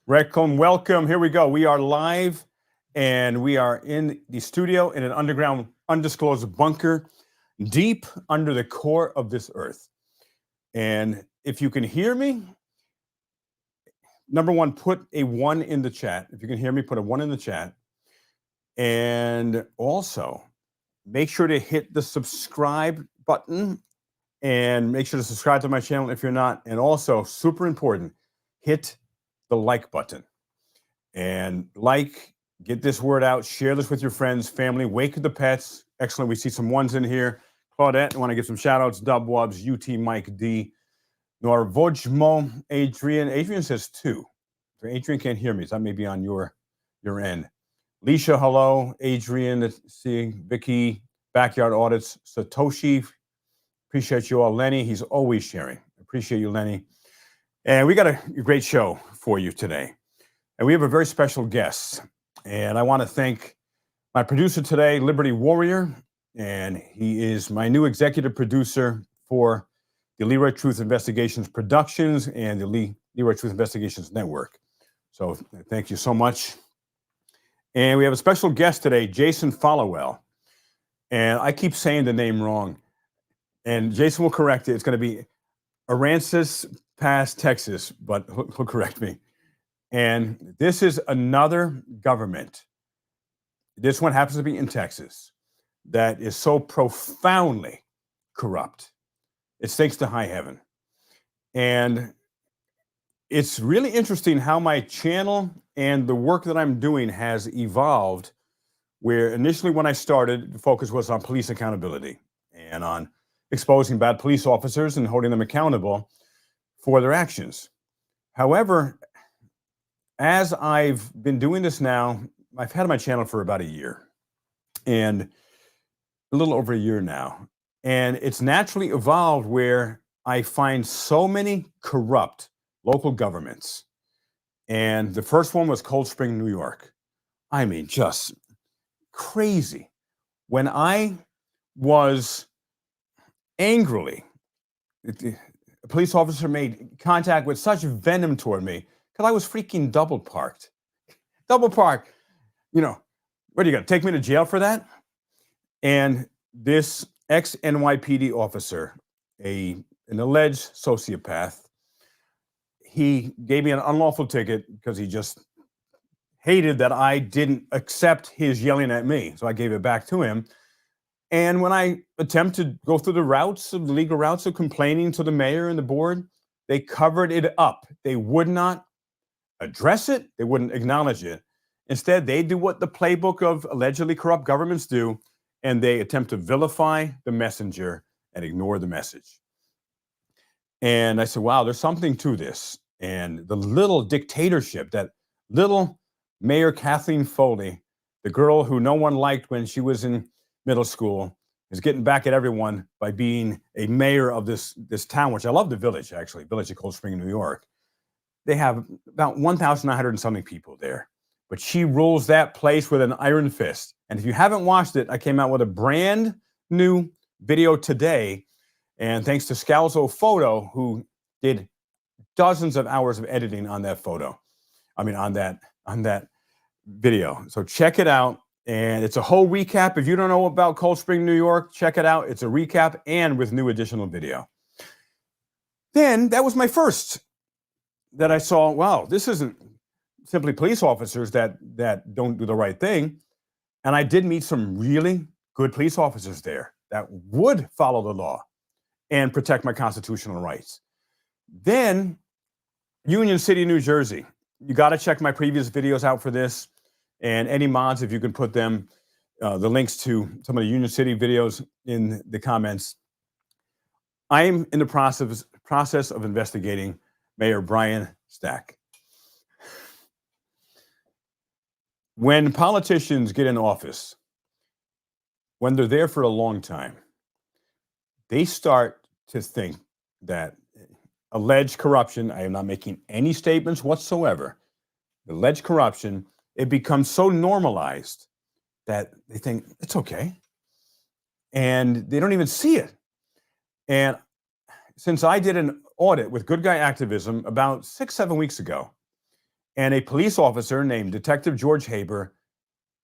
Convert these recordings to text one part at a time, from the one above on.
Reclam, welcome. Here we go. We are live and we are in the studio in an underground, undisclosed bunker deep under the core of this earth. And if you can hear me, number one, put a 1 in the chat. If you can hear me, put a 1 in the chat. And also, make sure to hit the subscribe button and make sure to subscribe to my channel if you're not. And also, super important, hit the like button. And get this word out, share this with your friends, family, wake the pets. Excellent. We see some ones in here. Claudette, I want to give some shout outs. Dub Wubs, UT Mike D. Norvojmo, Adrian. Adrian says 2. So Adrian can't hear me, so that may be on your end. Leisha, hello. Adrian, let's see. Vicky, Backyard Audits. Satoshi, appreciate you all. Lenny, he's always sharing. Appreciate you, Lenny. And we got a great show for you today. And we have a very special guest. And I want to thank my producer today, Liberty Warrior. And he is my new executive producer for the Leroy Truth Investigations Productions and the Leroy Truth Investigations Network. So thank you so much. And we have a special guest today, Jason Followell. And I keep saying the name wrong. And Jason will correct it. It's going to be Aransas Pass, Texas, but he'll correct me. And this is another government. This one happens to be in Texas that is so profoundly corrupt. It stinks to high heaven. And it's really interesting how my channel and the work that I'm doing has evolved, where initially when I started, the focus was on police accountability and on exposing bad police officers and holding them accountable for their actions. However, as I've been doing this now, I've had my channel for about a year and a little over a year now. And it's naturally evolved where I find so many corrupt local governments. And the first one was Cold Spring, New York. I mean, just crazy. When I was angrily, a police officer made contact with such venom toward me because I was freaking double parked. Double parked. You know, what are you going to take me to jail for that? And this ex-NYPD officer, an alleged sociopath, he gave me an unlawful ticket because he just hated that I didn't accept his yelling at me. So I gave it back to him. And when I attempt to go through the legal routes of complaining to the mayor and the board, they covered it up. They would not address it. They wouldn't acknowledge it. Instead, they do what the playbook of allegedly corrupt governments do, and they attempt to vilify the messenger and ignore the message. And I said, wow, there's something to this. And the little dictatorship that little Mayor Kathleen Foley, the girl who no one liked when she was in middle school, is getting back at everyone by being a mayor of this town, which I love the village, actually, village of Cold Spring, New York. They have about 1,900 and something people there. But she rules that place with an iron fist. And if you haven't watched it, I came out with a brand new video today. And thanks to Scalzo Photo, who did dozens of hours of editing on that photo. I mean, on that video. So check it out. And it's a whole recap. If you don't know about Cold Spring, New York, check it out. It's a recap and with new additional video. Then that was my first that I saw, wow, this isn't simply police officers that don't do the right thing. And I did meet some really good police officers there that would follow the law and protect my constitutional rights. Then Union City, New Jersey. You got to check my previous videos out for this. And any mods, if you can put them, the links to some of the Union City videos in the comments. I am in the process of investigating Mayor Brian Stack. When politicians get in office, when they're there for a long time, they start to think that alleged corruption, I am not making any statements whatsoever, alleged corruption, it becomes so normalized that they think it's okay. And they don't even see it. And since I did an audit with Good Guy Activism about 6-7 weeks ago, And a police officer named Detective George Haber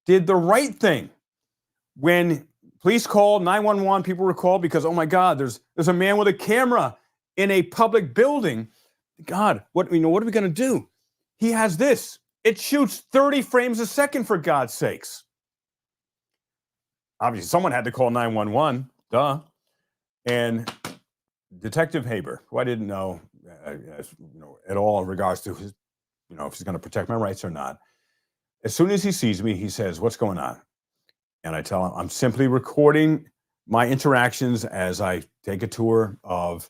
did the right thing. When police called 911, people were called because, oh my God, there's a man with a camera in a public building. God, what are we going to do? He has this. It shoots 30 frames a second, for God's sakes. Obviously, someone had to call 911. Duh. And Detective Haber, who I didn't know, at all in regards to his, if he's going to protect my rights or not. As soon as he sees me, he says, "What's going on?" And I tell him, "I'm simply recording my interactions as I take a tour of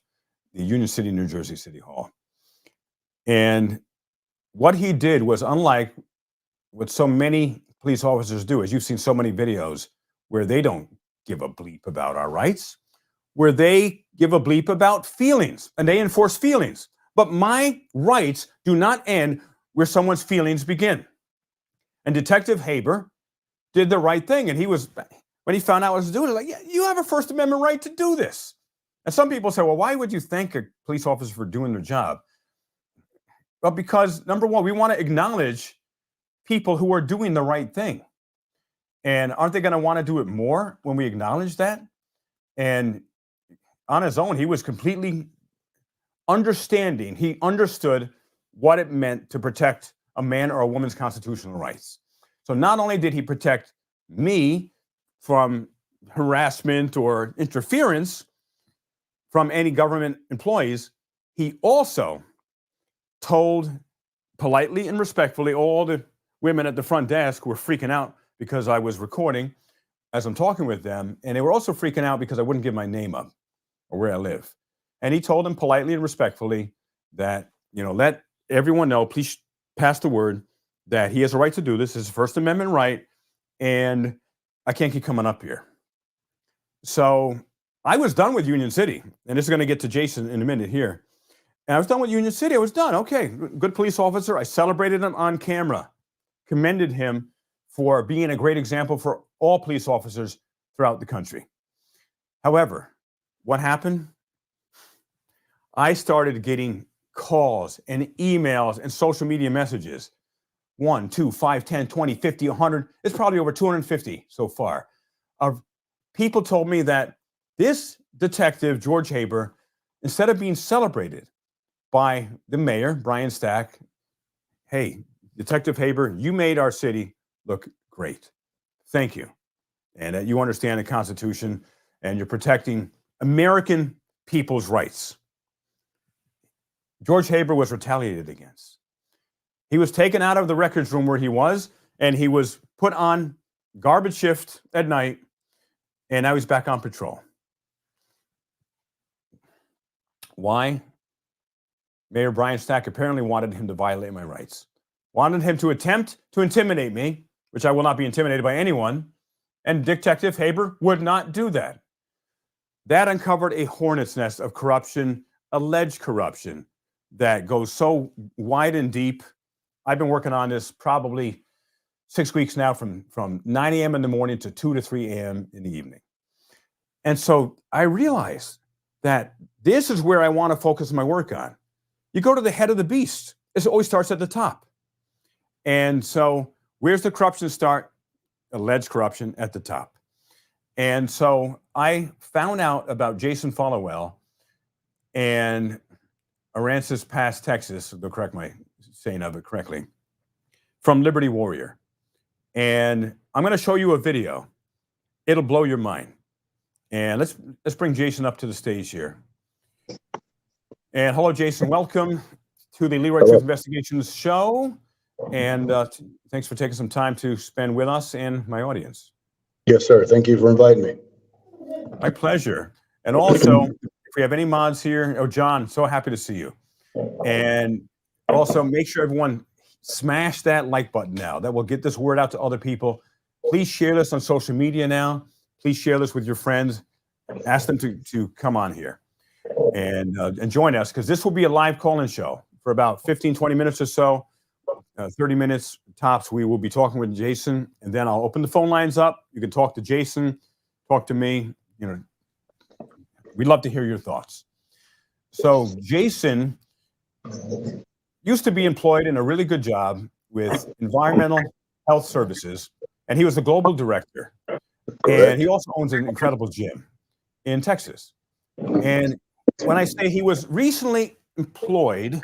the Union City, New Jersey City Hall." And what he did was unlike what so many police officers do, as you've seen so many videos where they don't give a bleep about our rights, where they give a bleep about feelings and they enforce feelings. But my rights do not end where someone's feelings begin. And Detective Haber did the right thing. And when he found out what I was doing, he was like, "Yeah, you have a First Amendment right to do this." And some people say, "Well, why would you thank a police officer for doing their job?" Well, because number one, we want to acknowledge people who are doing the right thing. And aren't they going to want to do it more when we acknowledge that? And on his own, he was completely understanding. He understood what it meant to protect a man or a woman's constitutional rights. So not only did he protect me from harassment or interference from any government employees, he also told politely and respectfully all the women at the front desk who were freaking out because I was recording as I'm talking with them. And they were also freaking out because I wouldn't give my name up or where I live. And he told them politely and respectfully that, let everyone know, please pass the word that he has a right to do this. It's a First Amendment right. And I can't keep coming up here. So I was done with Union City. And this is going to get to Jason in a minute here. And I was done with Union City. I was done. Okay, good police officer. I celebrated him on camera, commended him for being a great example for all police officers throughout the country. However, what happened? I started getting calls and emails and social media messages. 1, 2, 5, 10, 20, 50, 100. It's probably over 250 so far. Of people told me that this detective, George Haber, instead of being celebrated by the mayor, Brian Stack, "Hey, Detective Haber, you made our city look great. Thank you. And that you understand the Constitution and you're protecting American people's rights." George Haber was retaliated against. He was taken out of the records room where he was, and he was put on garbage shift at night, and now he's back on patrol. Why? Mayor Brian Stack apparently wanted him to violate my rights, wanted him to attempt to intimidate me, which I will not be intimidated by anyone, and Detective Haber would not do that. That uncovered a hornet's nest of corruption, alleged corruption, that goes so wide and deep. I've been working on this probably 6 weeks now, from 9 a.m. in the morning to 2 to 3 a.m. in the evening. And so I realized that this is where I want to focus my work on. You go to the head of the beast. It always starts at the top. And so where's the corruption start? Alleged corruption at the top. And so I found out about Jason Followell and Aransas Pass, Texas, to correct my saying of it correctly, from Liberty Warrior. And I'm going to show you a video. It'll blow your mind. And let's bring Jason up to the stage here. And hello, Jason. Welcome to the Leroy Truth Investigations show. And thanks for taking some time to spend with us and my audience. Yes, sir. Thank you for inviting me. My pleasure. And also, if we have any mods here, John, so happy to see you. And also make sure everyone smash that like button now. That will get this word out to other people. Please share this on social media now. Please share this with your friends. Ask them to come on here and join us, because this will be a live call-in show for about 15, 20 minutes or so, 30 minutes tops. We will be talking with Jason, and then I'll open the phone lines up. You can talk to Jason, talk to me. We'd love to hear your thoughts. So Jason used to be employed in a really good job with Environmental Health Services, and he was the global director. Correct. And he also owns an incredible gym in Texas. And when I say he was recently employed,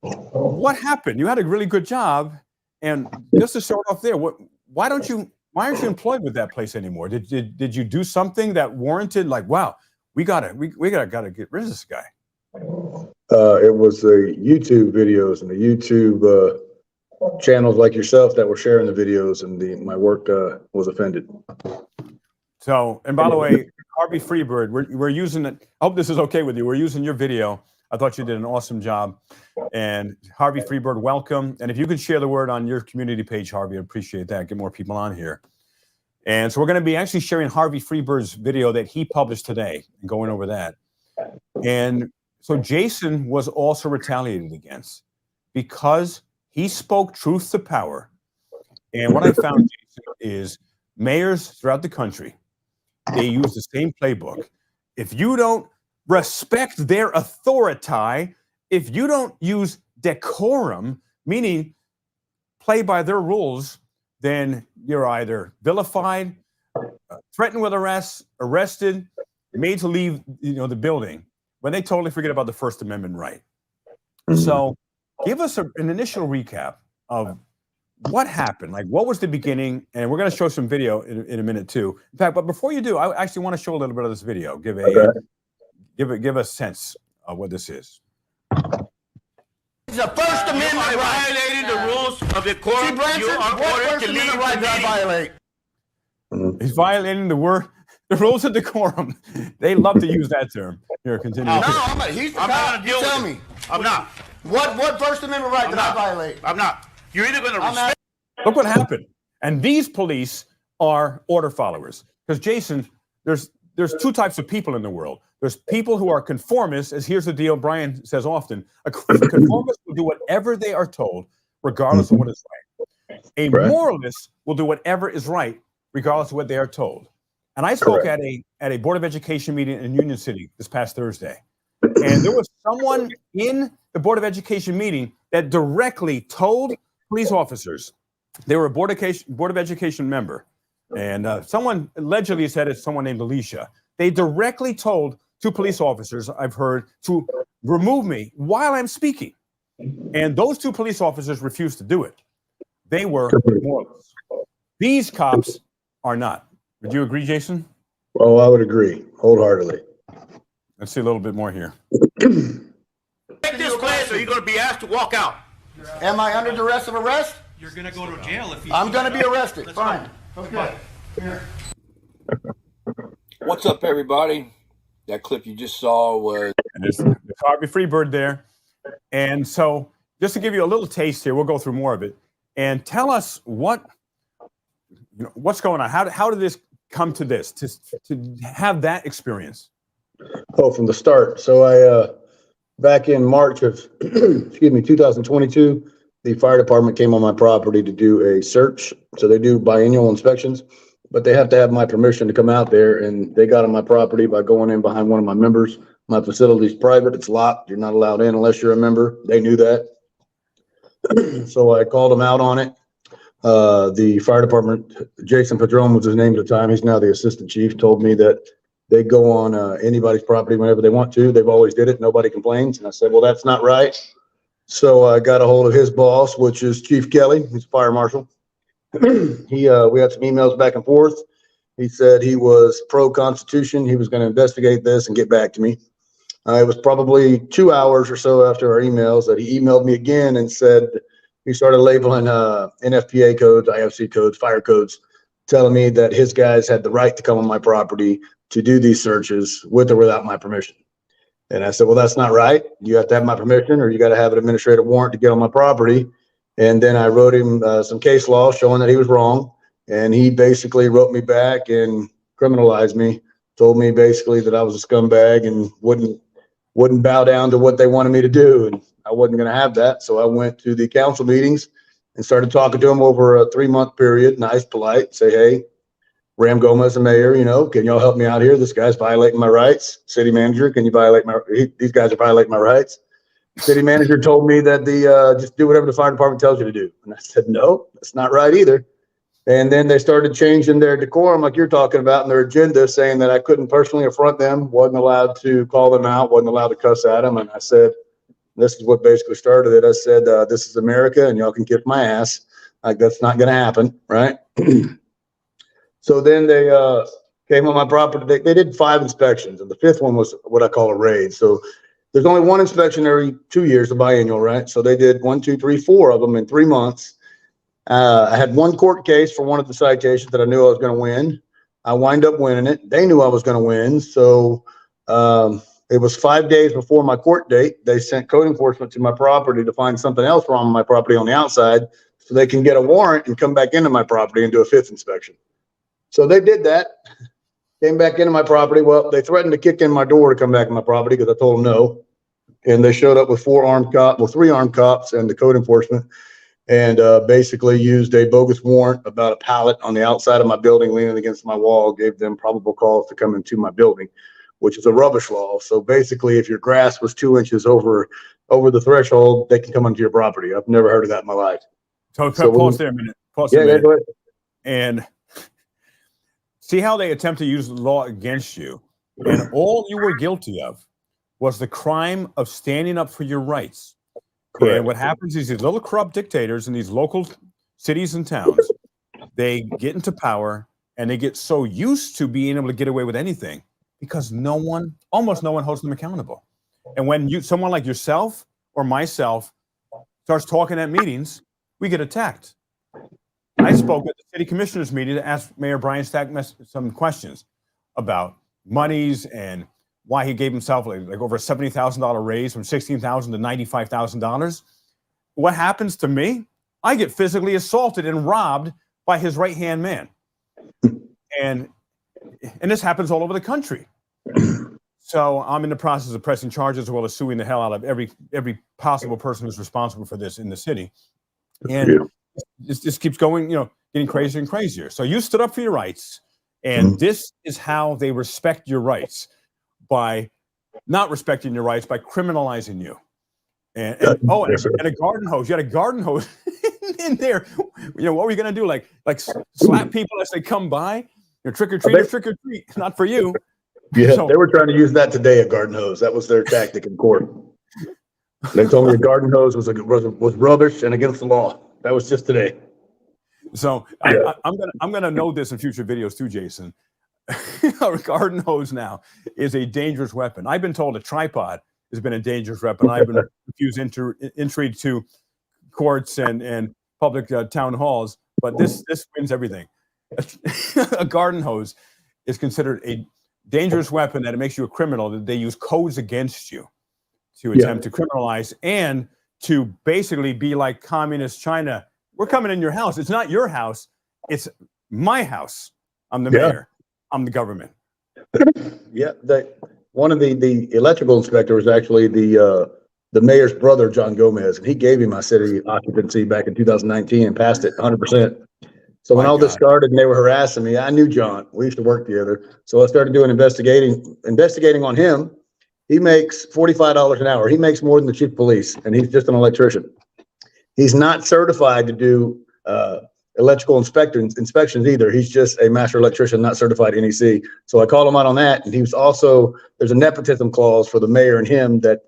what happened? You had a really good job, and just to start off there, why aren't you employed with that place anymore? Did you do something that warranted, like, wow, we gotta get rid of this guy? It was the YouTube videos and the YouTube channels like yourself that were sharing the videos, and my work was offended. So, and by the way, Harvey Freebird, we're using it. I hope this is okay with you. We're using your video. I thought you did an awesome job. And Harvey Freebird, welcome. And if you could share the word on your community page, Harvey, I appreciate that. Get more people on here. And so we're going to be actually sharing Harvey Freebird's video that he published today and going over that. And so Jason was also retaliated against because he spoke truth to power. And what I found, Jason, is mayors throughout the country, they use the same playbook. If you don't respect their authority, if you don't use decorum, meaning play by their rules, then you're either vilified, threatened with arrest, arrested, made to leave, the building, when they totally forget about the First Amendment right. So give us an initial recap of what happened, like what was the beginning, and we're going to show some video in a minute too. In fact, but before you do, I actually want to show a little bit of this video. Give a sense of what this is. It's a First Amendment right. Violating the rules of the court. See, Blanchard, You are what ordered First to leave Amendment right did I violate? He's violating the rules of decorum. They love to use that term. Here, continue. No, he's the I'm not cop. gonna deal You tell with me. I'm not. What First Amendment right did I violate? I'm not. You're either going to I'm respect. Look what happened. And these police are order followers. Because Jason, there's two types of people in the world. There's people who are conformists, as here's the deal Brian says often. A conformist will do whatever they are told, regardless of what is right. A moralist will do whatever is right, regardless of what they are told. And I spoke at a Board of Education meeting in Union City this past Thursday. And there was someone in the Board of Education meeting that directly told police officers, they were a Board of Education member, and someone allegedly said it's someone named Alicia. They directly told two police officers, I've heard, to remove me while I'm speaking. And those two police officers refused to do it. They were moralists. These cops are not. Would you agree, Jason? Oh, I would agree wholeheartedly. Let's see a little bit more here. Take this class, or you're going to be asked to walk out. Am I under duress of arrest? You're gonna go to jail if you. I'm going to be arrested. Let's Fine. go. Okay. Here. What's up, everybody? That clip you just saw was And there's Harvey Freebird there. And so just to give you a little taste here, we'll go through more of it. And tell us what's going on. How did this come to this, to have that experience? Oh, from the start. So I, back in March of, 2022, the fire department came on my property to do a search. So they do biannual inspections, but they have to have my permission to come out there. And they got on my property by going in behind one of my members. My facility's private. It's locked. You're not allowed in unless you're a member. They knew that. So I called them out on it. The fire department, Jason Padron was his name at the time. He's now the assistant chief, told me that they go on anybody's property whenever they want to. They've always did it. Nobody complains. And I said, well, that's not right. So I got a hold of his boss, which is Chief Kelly. He's a fire marshal. We had some emails back and forth. He said he was pro-Constitution. He was going to investigate this and get back to me. It was probably 2 hours or so after our emails that he emailed me again and said he started labeling NFPA codes, IFC codes, fire codes, telling me that his guys had the right to come on my property to do these searches with or without my permission. And I said, well, that's not right. You have to have my permission, or you got to have an administrative warrant to get on my property. And then I wrote him some case law showing that he was wrong. And he basically wrote me back and criminalized me, told me basically that I was a scumbag and wouldn't bow down to what they wanted me to do. And I wasn't going to have that. So I went to the council meetings and started talking to him over a 3-month period, nice, polite, say, hey, Ram Gomez, the mayor, can y'all help me out here? This guy's violating my rights. City manager, can you these guys are violating my rights. City manager told me that just do whatever the fire department tells you to do. And I said, no, that's not right either. And then they started changing their decorum, like you're talking about, and their agenda, saying that I couldn't personally affront them, wasn't allowed to call them out, wasn't allowed to cuss at them. And I said, this is what basically started it. I said, this is America, and y'all can kick my ass. Like, that's not going to happen, right? So then they came on my property. They did 5 inspections, and the 5th one was what I call a raid. So there's only 1 inspection every 2 years, the biannual, right? So they did 1, 2, 3, 4 of them in 3 months. I had 1 court case for one of the citations that I knew I was going to win. I wind up winning it. They knew I was going to win. So it was 5 days before my court date. They sent code enforcement to my property to find something else wrong with my property on the outside so they can get a warrant and come back into my property and do a 5th inspection. So they did that, came back into my property. Well, they threatened to kick in my door to come back in my property because I told them no. And they showed up with 3 armed cops and the code enforcement, and basically used a bogus warrant about a pallet on the outside of my building leaning against my wall, gave them probable cause to come into my building, which is a rubbish law. So basically, if your grass was 2 inches over the threshold, they can come onto your property. I've never heard of that in my life. So pause there a minute. Pause there a minute. Go ahead. And see how they attempt to use the law against you. And all you were guilty of was the crime of standing up for your rights. Correct. And what happens is these little corrupt dictators in these local cities and towns, they get into power and they get so used to being able to get away with anything because almost no one holds them accountable. And when someone like yourself or myself starts talking at meetings, we get attacked. I spoke at the city commissioners meeting to ask Mayor Brian Stack some questions about monies and why he gave himself like over a $70,000 raise from $16,000 to $95,000. What happens to me? I get physically assaulted and robbed by his right-hand man. And this happens all over the country. So I'm in the process of pressing charges as well as suing the hell out of every possible person who's responsible for this in the city. And this keeps going, getting crazier and crazier. So you stood up for your rights, and this is how they respect your rights, by not respecting your rights, by criminalizing you. And a garden hose. You had a garden hose in there. What were you going to do? Like slap people as they come by? Trick or treat, not for you. Yeah, so, they were trying to use that today, a garden hose. That was their tactic in court. They told me a garden hose was rubbish and against the law. That was just today. So yeah. I'm gonna know this in future videos too, Jason. A garden hose now is a dangerous weapon. I've been told a tripod has been a dangerous weapon. I've been refused entry to courts and public town halls, but this wins everything. A garden hose is considered a dangerous weapon, that it makes you a criminal, that they use codes against you to attempt to criminalize and to basically be like communist China. We're coming in your house. It's not your house. It's my house. I'm the mayor. I'm the government. Yeah. One of the electrical inspector was actually the mayor's brother, John Gomez, and he gave me my city occupancy back in 2019 and passed it 100%. So when all this started and they were harassing me, I knew John. We used to work together. So I started doing investigating on him. He makes $45 an hour. He makes more than the chief of police, and he's just an electrician. He's not certified to do electrical inspections either. He's just a master electrician, not certified NEC. So I called him out on that. And he was also, there's a nepotism clause for the mayor and him that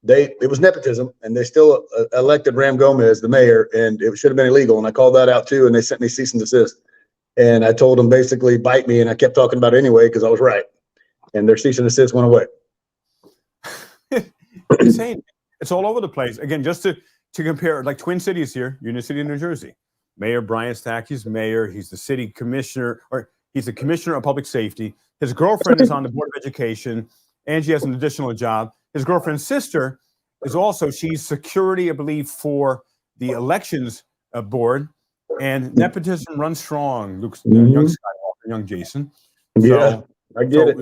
it was nepotism, and they still elected Ram Gomez, the mayor, and it should have been illegal. And I called that out too, and they sent me cease and desist. And I told them basically bite me, and I kept talking about it anyway because I was right. And their cease and desist went away. Insane. It's all over the place. Again, just to compare, like Twin Cities here, Union City, New Jersey. Mayor Brian Stack, he's mayor. He's the city commissioner, or he's the commissioner of public safety. His girlfriend is on the board of education, and she has an additional job. His girlfriend's sister is also, she's security, I believe, for the elections board. And nepotism runs strong, Luke, young Skywalker, young Jason. Yeah, I get it.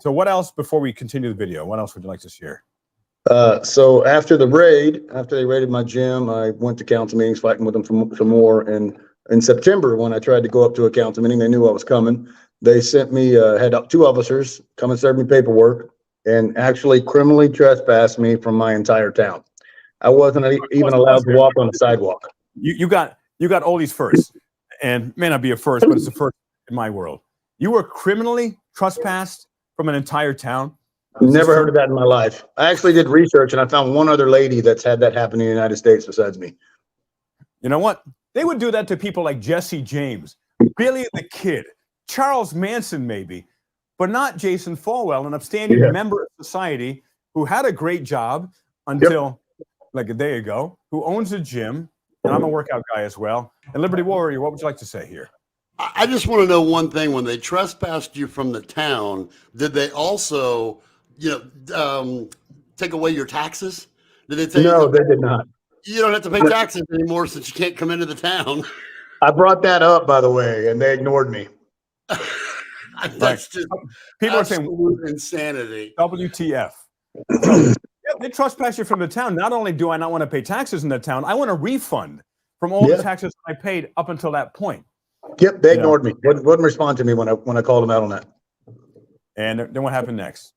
So what else, before we continue the video, what else would you like to share? So after they raided my gym, I went to council meetings fighting with them for some more. And in September, when I tried to go up to a council meeting, they knew I was coming. They sent me, had 2 officers come and serve me paperwork and actually criminally trespassed me from my entire town. I wasn't even allowed to walk on the sidewalk. You got all these firsts, and may not be a first, but it's a first in my world. You were criminally trespassed from an entire town. Never heard of that in my life. I actually did research, and I found one other lady that's had that happen in the United States besides me. You know what? They would do that to people like Jesse James, Billy the Kid, Charles Manson, maybe, but not Jason Followell, an upstanding member of society who had a great job until like a day ago, who owns a gym, and I'm a workout guy as well. And Liberty Warrior, what would you like to say here? I just want to know one thing. When they trespassed you from the town, did they also, take away your taxes? Did they say no, they did not. You don't have to pay taxes anymore since you can't come into the town? I brought that up, by the way, and they ignored me. That's just people are saying insanity. WTF. So, they trespass you from the town. Not only do I not want to pay taxes in the town, I want a refund from all the taxes I paid up until that point. Yep, they ignored me. Wouldn't respond to me when I called them out on that. And then what happened next?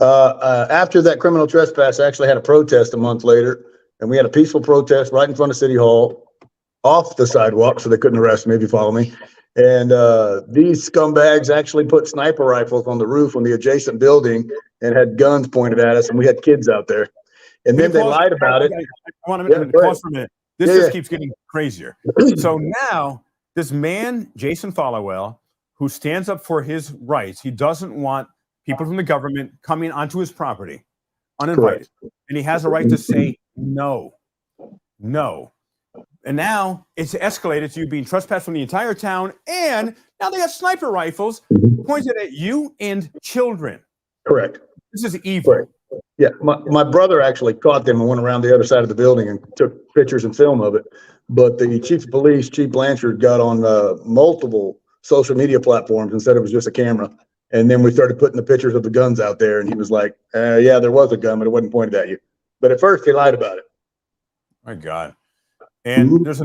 After that criminal trespass, I actually had a protest a month later, and we had a peaceful protest right in front of City Hall, off the sidewalk, so they couldn't arrest me, if you follow me. And these scumbags actually put sniper rifles on the roof on the adjacent building and had guns pointed at us, and we had kids out there. And then they lied about it. I want to pause for a minute. This just keeps getting crazier. So now this man, Jason Followell, who stands up for his rights, he doesn't want people from the government coming onto his property uninvited. And he has a right to say no. And now it's escalated to you being trespassed from the entire town, and now they have sniper rifles pointed at you and children. Correct. This is evil. Correct. Yeah, my brother actually caught them and went around the other side of the building and took pictures and film of it. But the chief of police, Chief Blanchard, got on multiple social media platforms and said it was just a camera. And then we started putting the pictures of the guns out there, and he was like, yeah, there was a gun, but it wasn't pointed at you. But at first, he lied about it. My God. And there's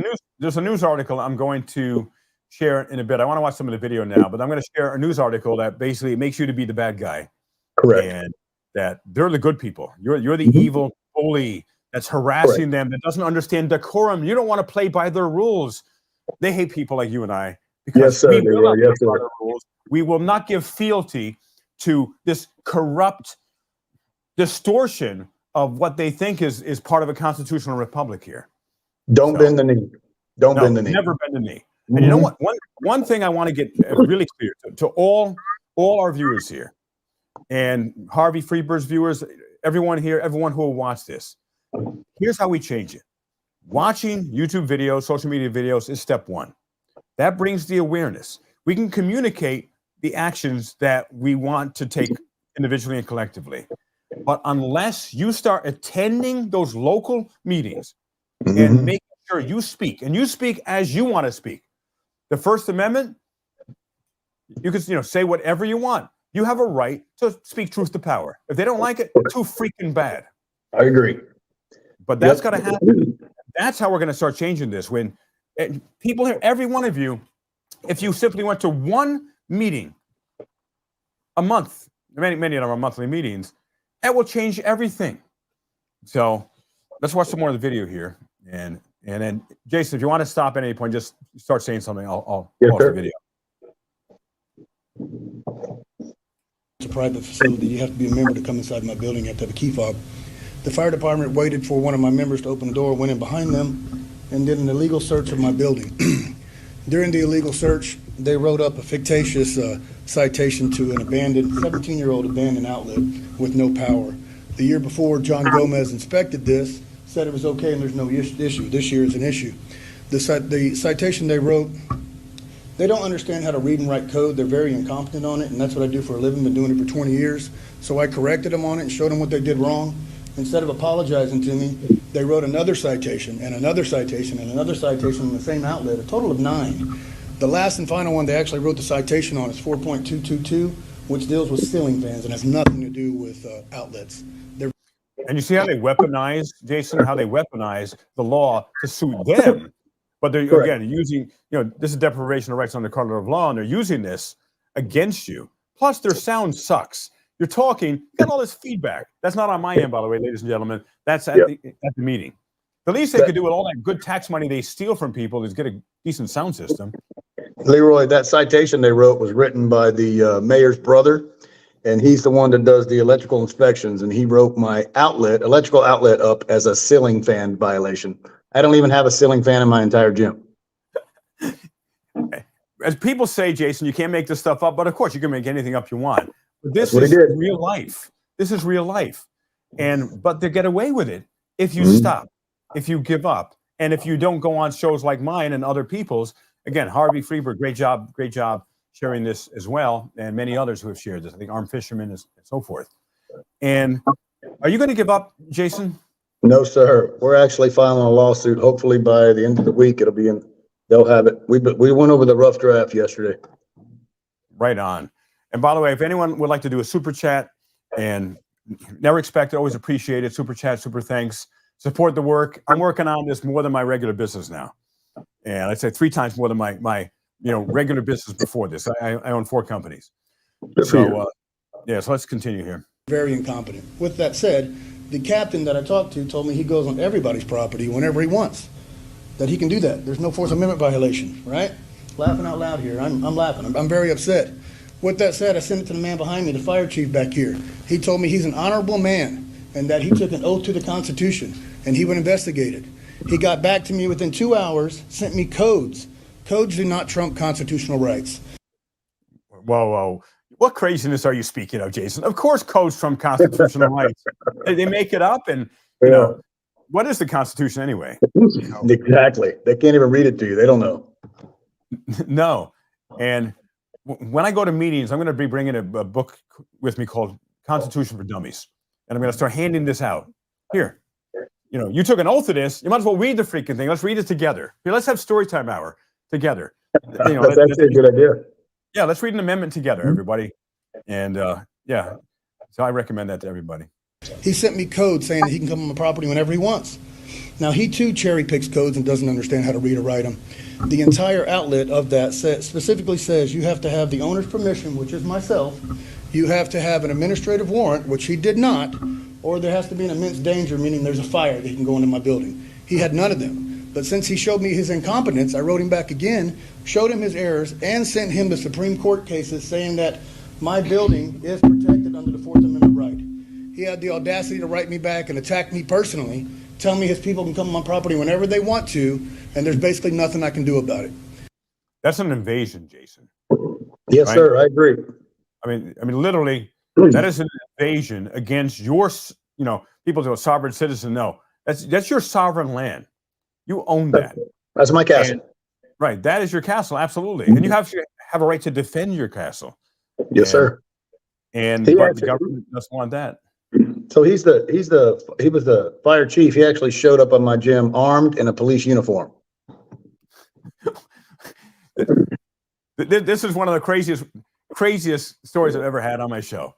a news article I'm going to share in a bit. I want to watch some of the video now, but I'm going to share a news article that basically makes you to be the bad guy. Correct. And that they're the good people. You're the evil bully that's harassing them, that doesn't understand decorum. You don't want to play by their rules. They hate people like you and I because we will not play by their rules. We will not give fealty to this corrupt distortion of what they think is part of a constitutional republic here. Don't bend the knee. Don't bend the knee. Never bend the knee. And you know what? One thing I want to get really clear to all our viewers here, and Harvey Freebird's viewers, everyone here, everyone who will watch this. Here's how we change it. Watching YouTube videos, social media videos is step one. That brings the awareness. We can communicate the actions that we want to take individually and collectively. But unless you start attending those local meetings and making sure you speak, and you speak as you want to speak. The First Amendment, you can say whatever you want. You have a right to speak truth to power. If they don't like it, too freaking bad. I agree. But that's got to happen. That's how we're going to start changing this. When people here, every one of you, if you simply went to one meeting a month, many of them are monthly meetings, that will change everything. So let's watch some more of the video here. And then, Jason, if you want to stop at any point, just start saying something. I'll pause the video. It's a private facility. You have to be a member to come inside my building. You have to have a key fob. The fire department waited for one of my members to open the door, went in behind them, and did an illegal search of my building. During the illegal search, they wrote up a fictitious citation to an 17-year-old abandoned outlet with no power. The year before, John Gomez inspected this, said it was okay and there's no issue. This year is an issue. The citation they wrote, they don't understand how to read and write code. They're very incompetent on it, and that's what I do for a living. Been doing it for 20 years. So I corrected them on it and showed them what they did wrong. Instead of apologizing to me, they wrote another citation and another citation and another citation on the same outlet, a total of 9. The last and final one they actually wrote the citation on is 4.222, which deals with ceiling fans and has nothing to do with outlets. And you see how they weaponize, Jason, how they weaponize the law to suit them. But they're, again, using, this is deprivation of rights under the Charter of Law, and they're using this against you. Plus, their sound sucks. You're talking, you got all this feedback. That's not on my end, by the way, ladies and gentlemen. That's at, the meeting. The least they could do with all that good tax money they steal from people is get a decent sound system. Leroy, that citation they wrote was written by the mayor's brother, and he's the one that does the electrical inspections, and he wrote my electrical outlet up as a ceiling fan violation. I don't even have a ceiling fan in my entire gym. As people say, Jason, you can't make this stuff up, but of course you can make anything up you want. But this That's is what he did. real life. This is real life. But they get away with it if you stop, if you give up, and if you don't go on shows like mine and other people's. Again, Harvey Freeberg, great job sharing this as well, and many others who have shared this. I think Armed Fishermen and so forth. And are you going to give up, Jason? No, sir. We're actually filing a lawsuit. Hopefully by the end of the week, it'll be in. They'll have it. We went over the rough draft yesterday. Right on. And by the way, if anyone would like to do a super chat, and never expect it, always appreciate it. Super chat, super thanks. Support the work. I'm working on this more than my regular business now. And I'd say 3 times more than my regular business before this. I own 4 companies. So so let's continue here. Very incompetent. With that said, the captain that I talked to told me he goes on everybody's property whenever he wants, that he can do that. There's no Fourth Amendment violation, right? Laughing out loud here. I'm laughing. I'm very upset. With that said, I sent it to the man behind me, the fire chief back here. He told me he's an honorable man and that he took an oath to the Constitution and he would investigate it. He got back to me within 2 hours, sent me codes. Codes do not trump constitutional rights. Whoa. What craziness are you speaking of, Jason? Of course codes trump constitutional rights. They make it up, and you know, what is the Constitution anyway? Exactly. They can't even read it to you. They don't know. No. And when I go to meetings, I'm going to be bringing a book with me called Constitution for Dummies. And I'm going to start handing this out. Here, you took an oath to this. You might as well read the freaking thing. Let's read it together. Here, let's have story time hour together. That's actually a good idea. Yeah, let's read an amendment together, everybody. And so I recommend that to everybody. He sent me codes saying that he can come on my property whenever he wants. Now, he too cherry picks codes and doesn't understand how to read or write them. The entire outlet of that specifically says you have to have the owner's permission, which is myself. You have to have an administrative warrant, which he did not, or there has to be an immense danger, meaning there's a fire that he can go into my building. He had none of them. But since he showed me his incompetence, I wrote him back again, showed him his errors, and sent him the Supreme Court cases saying that my building is protected under the Fourth Amendment right. He had the audacity to write me back and attack me personally, tell me his people can come on my property whenever they want to, and there's basically nothing I can do about it. That's an invasion, Jason. Yes, right? sir. I agree. I mean, literally, that is an invasion against your, people to a sovereign citizen. No, that's your sovereign land. You own that. That's my castle. Right. That is your castle. Absolutely. And you have a right to defend your castle. Yes, sir. And the government doesn't want that. So he was the fire chief. He actually showed up on my gym armed in a police uniform. This is one of the craziest stories I've ever had on my show.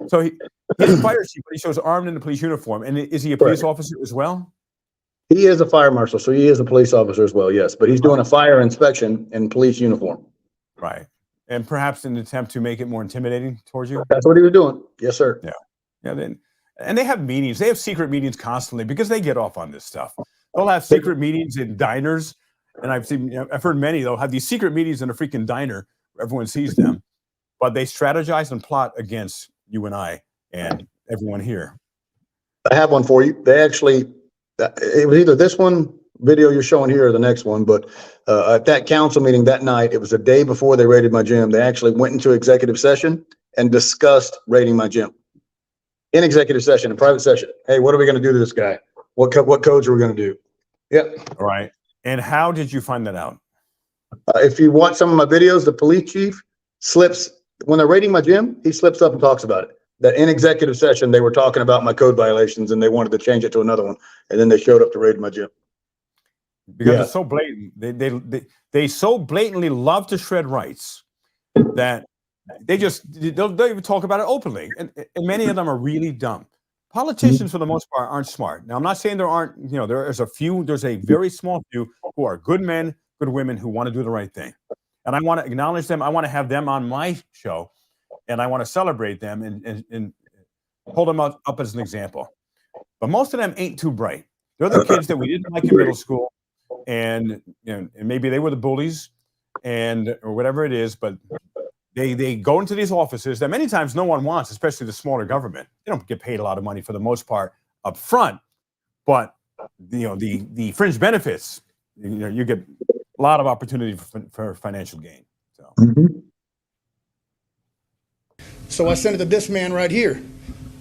So he's a fire chief, but he shows armed in a police uniform. And is he a police officer as well? He is a fire marshal, so he is a police officer as well, yes. But he's doing a fire inspection in police uniform. Right. And perhaps in an attempt to make it more intimidating towards you? That's what he was doing. Yes, sir. Yeah. And they have meetings. They have secret meetings constantly because they get off on this stuff. They'll have secret meetings in diners. And I've heard many, they'll have these secret meetings in a freaking diner where everyone sees them. But they strategize and plot against you and I and everyone here. I have one for you. They actually... It was either this one video you're showing here or the next one, but at that council meeting that night, it was the day before they raided my gym. They actually went into executive session and discussed raiding my gym in executive session, in private session. Hey, what are we going to do to this guy? What codes are we going to do? Yep. All right. And how did you find that out? If you watch some of my videos, the police chief slips when they're raiding my gym. He slips up and talks about it. That in executive session, they were talking about my code violations and they wanted to change it to another one. And then they showed up to raid my gym. Because it's so blatant. They so blatantly love to shred rights that they'll even talk about it openly. And many of them are really dumb. Politicians, for the most part, aren't smart. Now, I'm not saying there aren't, there's a very small few who are good men, good women who want to do the right thing. And I want to acknowledge them. I want to have them on my show. and I want to celebrate them and hold them up as an example. But most of them ain't too bright. They're the kids that we didn't like in middle school, and and maybe they were the bullies, or whatever it is. But they go into these offices that many times no one wants, especially the smaller government. They don't get paid a lot of money for the most part up front, but the fringe benefits, you get a lot of opportunity for financial gain. So. So I sent it to this man right here.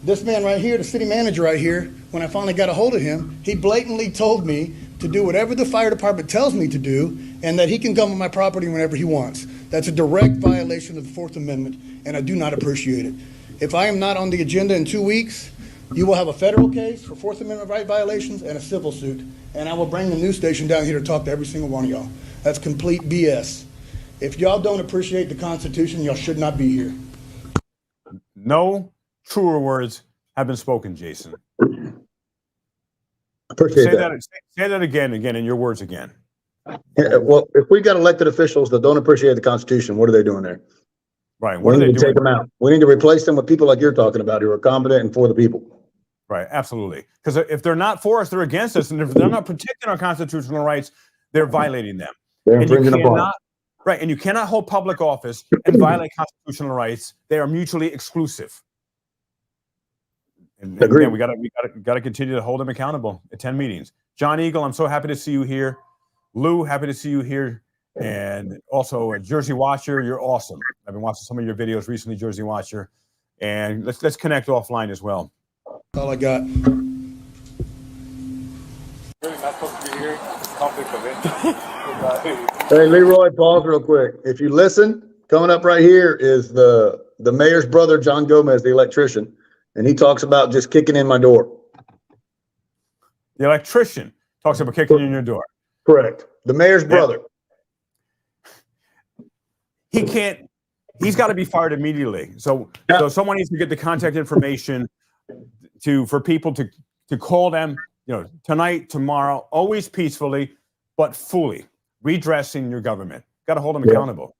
This man right here, the city manager right here, when I finally got a hold of him, he blatantly told me to do whatever the fire department tells me to do, and that he can come on my property whenever he wants. That's a direct violation of the Fourth Amendment, and I do not appreciate it. If I am not on the agenda in 2 weeks, you will have a federal case for Fourth Amendment right violations and a civil suit, and I will bring the news station down here to talk to every single one of y'all. That's complete BS. If y'all don't appreciate the Constitution, y'all should not be here. No truer words have been spoken, Jason. Appreciate Say that. Say that again, in your words again. Yeah, well, if we got elected officials that don't appreciate the Constitution, what are they doing there? Right. What We are they need to doing? take them out. We need to replace them with people like you're talking about who are competent and for the people. Right. Absolutely. Because if they're not for us, they're against us, and if they're not protecting our constitutional rights, they're violating them. They're And you infringing upon cannot, right, and you cannot hold public office and violate constitutional rights. They are mutually exclusive. And Agreed. again, we gotta continue to hold them accountable. Attend meetings. John Eagle, I'm so happy to see you here. Lou, happy to see you here. And also Jersey Watcher, you're awesome. I've been watching some of your videos recently, Jersey Watcher. And let's connect offline as well. That's all I got. Hey, Leroy, pause real quick. If you listen, coming up right here is the mayor's brother, John Gomez, the electrician, and he talks about just kicking in my door. The electrician talks about kicking in your door. Correct. The mayor's brother. He's got to be fired immediately. So someone needs to get the contact information for people to call them, tonight, tomorrow, always peacefully, but fully redressing your government. Got to hold them accountable.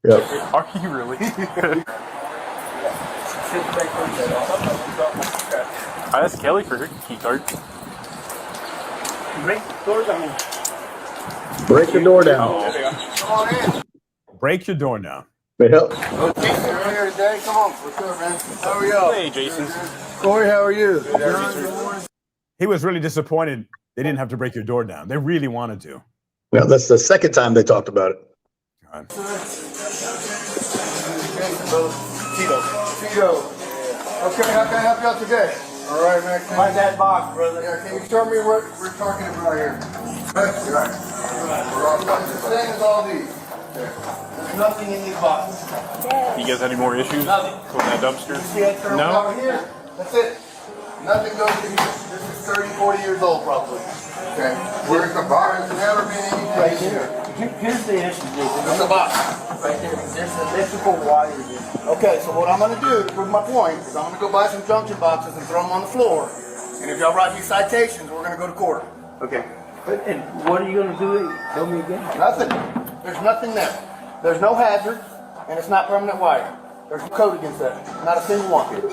Yeah. Are you really? I asked Kelly for her key card. Break the door down. Come on in. Break your door now. Yeah. Jason, you're here today. Come on. What's up, man? How are y'all? Hey, Jason. Corey, how are you? He was really disappointed they didn't have to break your door down. They really wanted to. Now, that's the second time they talked about it. God. Tito. Okay, how can I help you out today? All right, man. Find that box, brother. Yeah, can you show me what we're talking about here? Right. It's the same as all these. There's nothing in these boxes. You guys any more issues? Nothing. With that dumpster? See that terminal No? over here? That's it. Nothing goes in here. This is 30, 40 years old, probably. Okay. Where's the box? There's never been any place here. Here's the issue, Jason. There's a box. Right there. There's electrical wires in there. Okay, so what I'm going to do to prove my point is I'm going to go buy some junction boxes and throw them on the floor. And if y'all write me citations, we're going to go to court. Okay. And what are you going to do? Tell me again. Nothing. There's nothing there. There's no hazard, and it's not permanent wire. There's no code against that. Not a single one. Let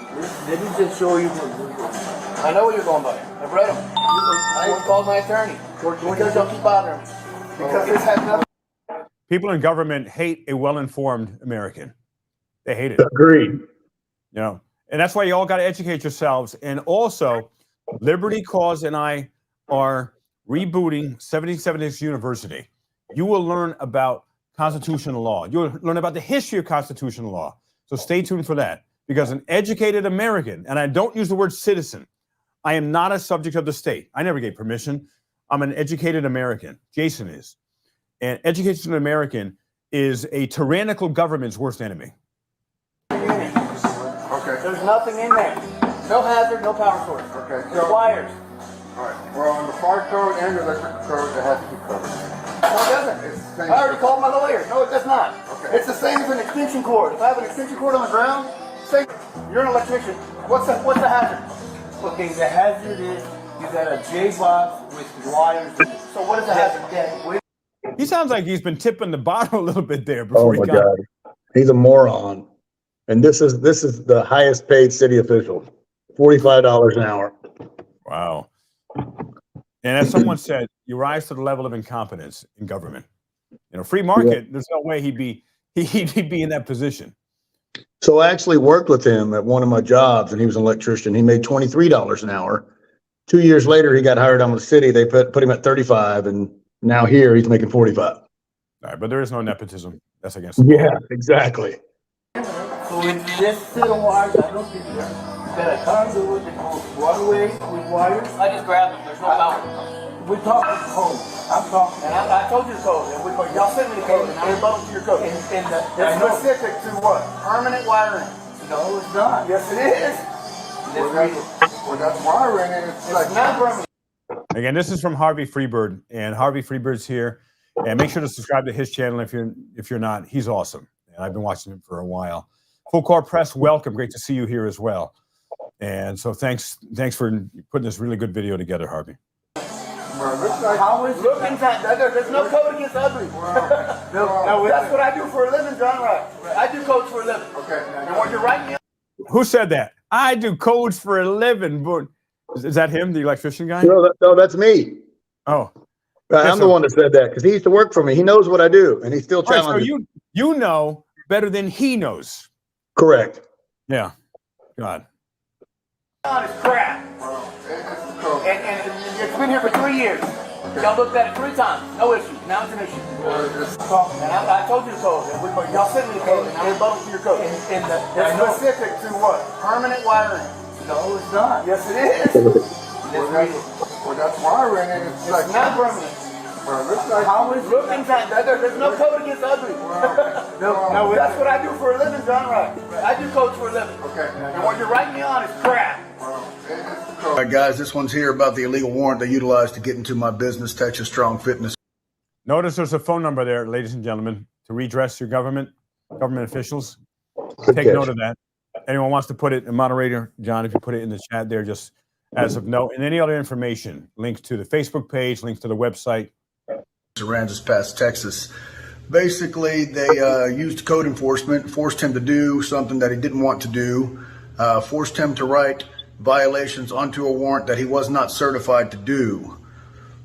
me just show you. I know what you're going by. I've read them. I even called my attorney. Because y'all keep bothering me. Because this has nothing. People in government hate a well-informed American. They hate it. Agreed. And that's why you all got to educate yourselves. And also, Liberty Cause and I are rebooting 77X University. You will learn about constitutional law. You'll learn about the history of constitutional law. So stay tuned for that. Because an educated American, and I don't use the word citizen, I am not a subject of the state. I never gave permission. I'm an educated American. Jason is. And educated American is a tyrannical government's worst enemy. Okay. There's nothing in there. No hazard, no power source. Okay. There's wires. All right. Well, on the fire code and the electric code, it has to be covered. No, it doesn't. I already called my lawyer. No, it does not. Okay. It's the same as an extension cord. If I have an extension cord on the ground, say you're an electrician. What's the hazard? Okay, the hazard is you got a J box with wires. So what is the hazard? He sounds like he's been tipping the bottle a little bit there Oh before my he got. God. He's a moron. And this is the highest paid city official, $45 an hour. Wow. And as someone said, you rise to the level of incompetence in government. You know, free market, there's no way he'd be in that position. So I actually worked with him at one of my jobs, and he was an electrician. He made $23 an hour. 2 years later, he got hired on with the city. They put him at 35, and now here he's making 45. All right, but there is no nepotism. That's against the law. Yeah, exactly. So it's just set of wires. I don't think you got a conduit that goes waterway with wires. I just grabbed them. There's no mountain. We're talking code. I'm talking. And I told you the code. And y'all sent me the code. And I rebutted to your code. And It's specific to what? permanent wiring. No, it's not. Yes, it is. Well, that's wiring, and it's like not permanent. Again, this is from Harvey Freebird, and Harvey Freebird's here. And make sure to subscribe to his channel if you're not. He's awesome, and I've been watching him for a while. Full Court Press, welcome. Great to see you here as well. And so thanks for putting this really good video together, Harvey. How is looking at there's no code against ugly. That's what I do for a living, John. Right? I do codes for a living. Okay. And when you're writing, Who said that? I do codes for a living. Is that him, the electrician guy? No, that's me. Oh, I'm the one that said that because he used to work for me. He knows what I do, and he still all right, challenges. so you know better than he knows. Correct. Yeah. God. is crap. And it's been here for 3 years. Y'all looked at it 3 times. No issue. Now it's an issue. And I told you the code. And y'all sent me the code. And I rebutted to your code. And It's specific to what? permanent wiring. No, it's not. Yes, it is. Well, that's wiring, and it's like not permanent. Well, it looks like How is looking at there's no code against ugly. No, that's what I do for a living, John. Right? I do codes for a living. Okay. And what you're writing me on is crap. All right, guys, this one's here about the illegal warrant they utilized to get into my business, Texas Strong Fitness. Notice there's a phone number there, ladies and gentlemen, to redress your government officials. Take note of that. Anyone wants to put it, a moderator, John, if you put it in the chat there, just as of note, and any other information, links to the Facebook page, links to the website. Aransas Pass, Texas. Basically, they used code enforcement, forced him to do something that he didn't want to do, forced him to write violations onto a warrant that he was not certified to do.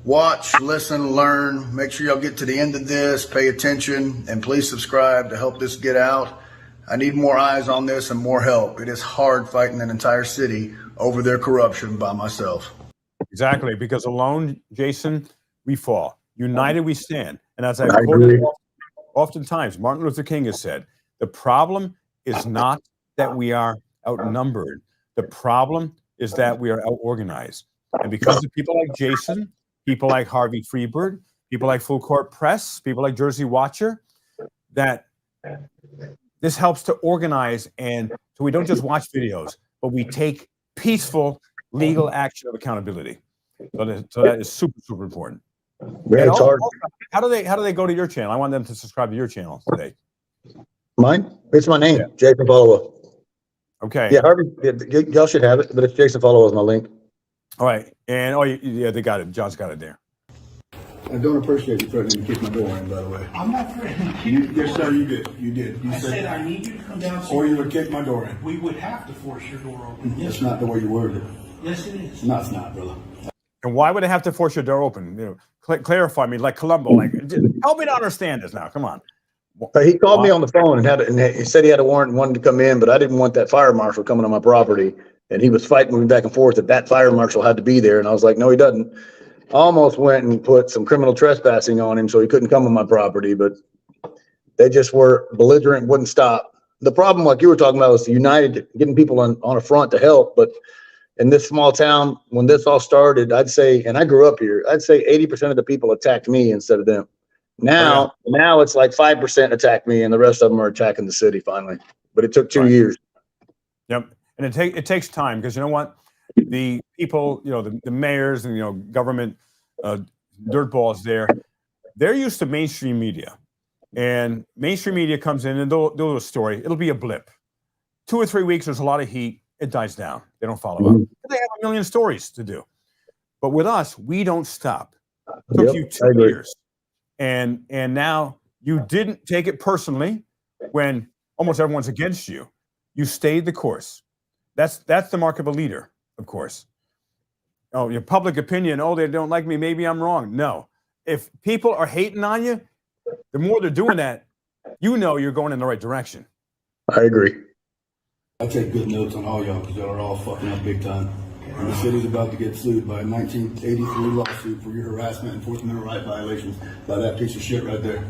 Watch, listen, learn. Make sure y'all get to the end of this, pay attention, and please subscribe to help this get out. I need more eyes on this and more help. It is hard fighting an entire city over their corruption by myself. Exactly, because alone, Jason, we fall. United, we stand. And as I've I quoted agree. oftentimes, Martin Luther King has said, the problem is not that we are outnumbered. The problem is that we are out-organized. And because of people like Jason, people like Harvey Freebird, people like Full Court Press, people like Jersey Watcher, that this helps to organize, and so we don't just watch videos, but we take peaceful legal action of accountability. So that is super, super important. Yeah, it's hard. How do they go to your channel? I want them to subscribe to your channel today. Mine? It's my name, Jason Followell. Okay. Yeah, Harvey, y'all should have it, but it's Jason Followell is my link. All right. And yeah, they got it. John's got it there. I don't appreciate you threatening to kick my door in, by the way. I'm not threatening to Yes, sir, you did. You did. You I said I need you to come down. or you would kick my door in. We would have to force your door open. That's not the way you worded it. Yes, it is. No, it's not, brother. And why would I have to force your door open? You know, clarify me, like Columbo. Like, help me to understand this now. Come on. He called me on the phone and he said he had a warrant and wanted to come in, but I didn't want that fire marshal coming on my property. And he was fighting me back and forth that fire marshal had to be there. And I was like, no, he doesn't. Almost went and put some criminal trespassing on him so he couldn't come on my property, but they just were belligerent, wouldn't stop. The problem, like you were talking about, was united, getting people on a front to help. But in this small town, when this all started, I'd say, and I grew up here, I'd say 80% of the people attacked me instead of them. Now it's like 5% attack me and the rest of them are attacking the city finally. But it took 2 years. Yep. And it takes time, because you know what? The people, you know, the mayors and, you know, government dirtballs there, they're used to mainstream media. And mainstream media comes in and they'll do a story. It'll be a blip. 2 or 3 weeks, there's a lot of heat. It dies down. They don't follow up. They have a million stories to do. But with us, we don't stop. It took you 2 years. And now you didn't take it personally when almost everyone's against you. You stayed the course. That's the mark of a leader, of course. Oh, your public opinion, oh, they don't like me, maybe I'm wrong. No. If people are hating on you, the more they're doing that, you know you're going in the right direction. I agree. I take good notes on all y'all because y'all are all fucking up big time. And the city's about to get sued by a 1983 lawsuit for your harassment and Fourth Amendment right violations by that piece of shit right there.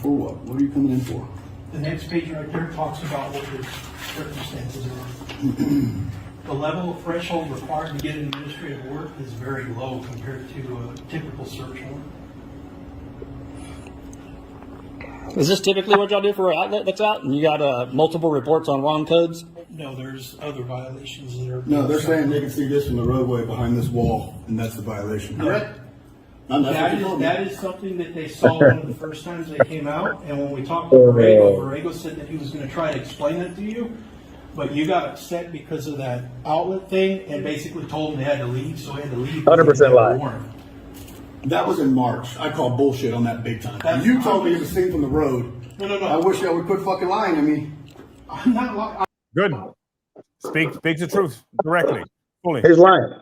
For what? What are you coming in for? The next page right there talks about what the circumstances are. The level of threshold required to get an administrative work is very low compared to a typical search warrant. Is this typically what y'all do for an outlet that's out and you got multiple reports on wrong codes? No, there's other violations that are. No, they're saying they can see this from the roadway behind this wall, and that's the violation. Correct? That is something that they saw one of the first times they came out, and when we talked to Borrego said that he was going to try to explain it to you, but you got upset because of that outlet thing and basically told them they had to leave, so they had to leave. 100% lie. That was in March. I call bullshit on that big time. You told me it was seen from the road. No. I wish y'all would quit fucking lying to me. I'm not lying. Good. Speak the truth directly, fully. He's lying.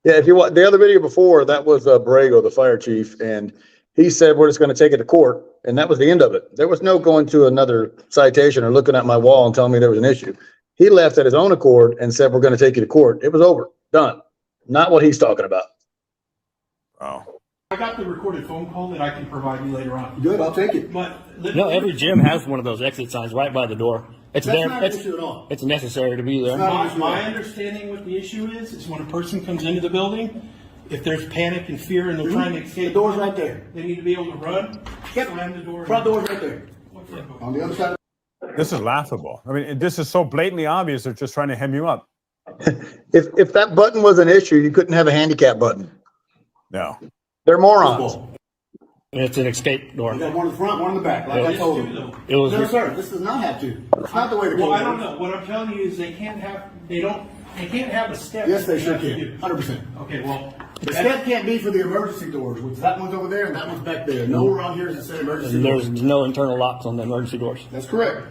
Yeah, if you want the other video before, that was Borrego, the fire chief, and he said we're just going to take it to court, and that was the end of it. There was no going to another citation or looking at my wall and telling me there was an issue. He left at his own accord and said we're going to take you to court. It was over, done. Not what he's talking about. Oh. I got the recorded phone call that I can provide you later on. Good, I'll take it. But No, every gym has one of those exit signs right by the door. It's That's there. not an issue at all. It's necessary to be there. my understanding what the issue is when a person comes into the building, if there's panic and fear and they're trying to escape, The door's right there. they need to be able to run, slam the door. Front door's right there. On the other side. This is laughable. I mean, this is so blatantly obvious. They're just trying to hem you up. If that button was an issue, you couldn't have a handicap button. No. They're morons. It's an escape door. You got one in the front, one in the back, like I told them. It was. No, sir, this does not have to. It's not the way the Well, code I don't works. know. What I'm telling you is they can't have a step. Yes, they sure have to can. do. 100%. Okay, well, The step can't be for the emergency doors, which that one's over there and that one's back there. Nowhere around here does it say emergency And doors. there's no internal locks on the emergency doors. That's correct.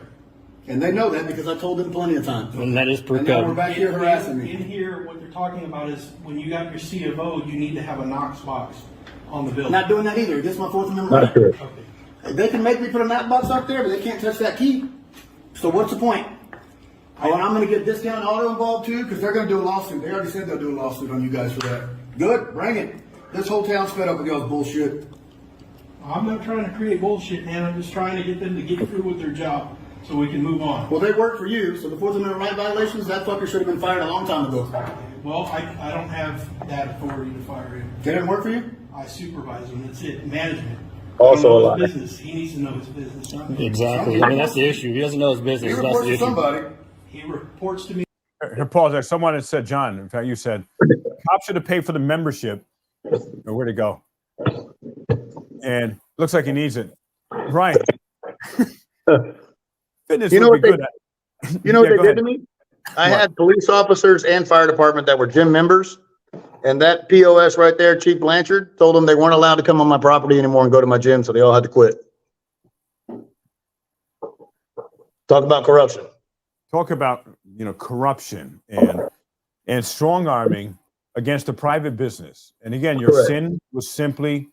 And they know that because I told them plenty of times. And that is per And now we're code. back here harassing in me. here, what they're talking about is when you got your C of O, you need to have a Knox box on the building. Not doing that either. This is my Fourth Amendment Not right. true. Okay. They can make me put a knock box up there, but they can't touch that key. So what's the point? Oh, and I'm going to get discount auto involved too, because they're going to do a lawsuit. They already said they'll do a lawsuit on you guys for that. Good, bring it. This whole town's fed up with y'all's bullshit. I'm not trying to create bullshit, man. I'm just trying to get them to get through with their job so we can move on. Well, they work for you, so the Fourth Amendment right violations, that fucker should have been fired a long time ago. Well, I don't have that authority to fire him. They didn't work for you? I supervise him. That's it. Management. Also I don't a know lie. his business. He needs to know his business. Not me. Exactly. I mean, that's the issue. He doesn't know his He business. That's reports the to issue. somebody. He reports to me. Here, pause there. Someone had said, John, in fact, you said, cops should have paid for the membership. Or where'd it go? And looks like he needs it. Right. Fitness You know would what be they- good at. You know what Yeah, they go did ahead. to me? I What? had police officers and fire department that were gym members. And that POS right there, Chief Blanchard, told them they weren't allowed to come on my property anymore and go to my gym, so they all had to quit. Talk about corruption. Talk about, corruption and strong arming against a private business. And again, your Correct. sin was simply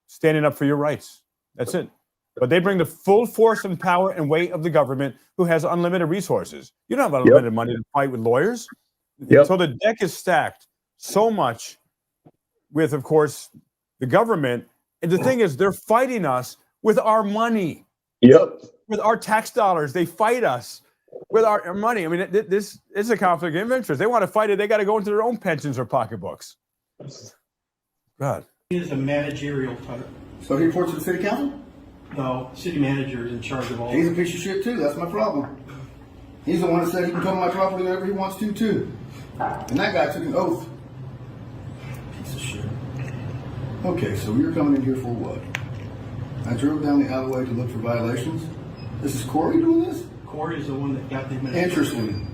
standing up for your rights. That's it. But they bring the full force and power and weight of the government who has unlimited resources. You don't have unlimited money to fight with lawyers. Yep. So the deck is stacked so much with, of course, the government. And the thing is, they're fighting us with our money, Yep. with our tax dollars. They fight us with our money. I mean, this is a conflict of interest. They want to fight it. They got to go into their own pensions or pocketbooks. God. He is a managerial type. So he reports to the city council? No, city manager is in charge of all. He's a piece of shit too. That's my problem. He's the one that said he can come on my property whenever he wants to too. And that guy took an oath. Piece of shit. Okay, so you're coming in here for what? I drove down the alleyway to look for violations. This is Corey doing this? Corey is the one that got the administration.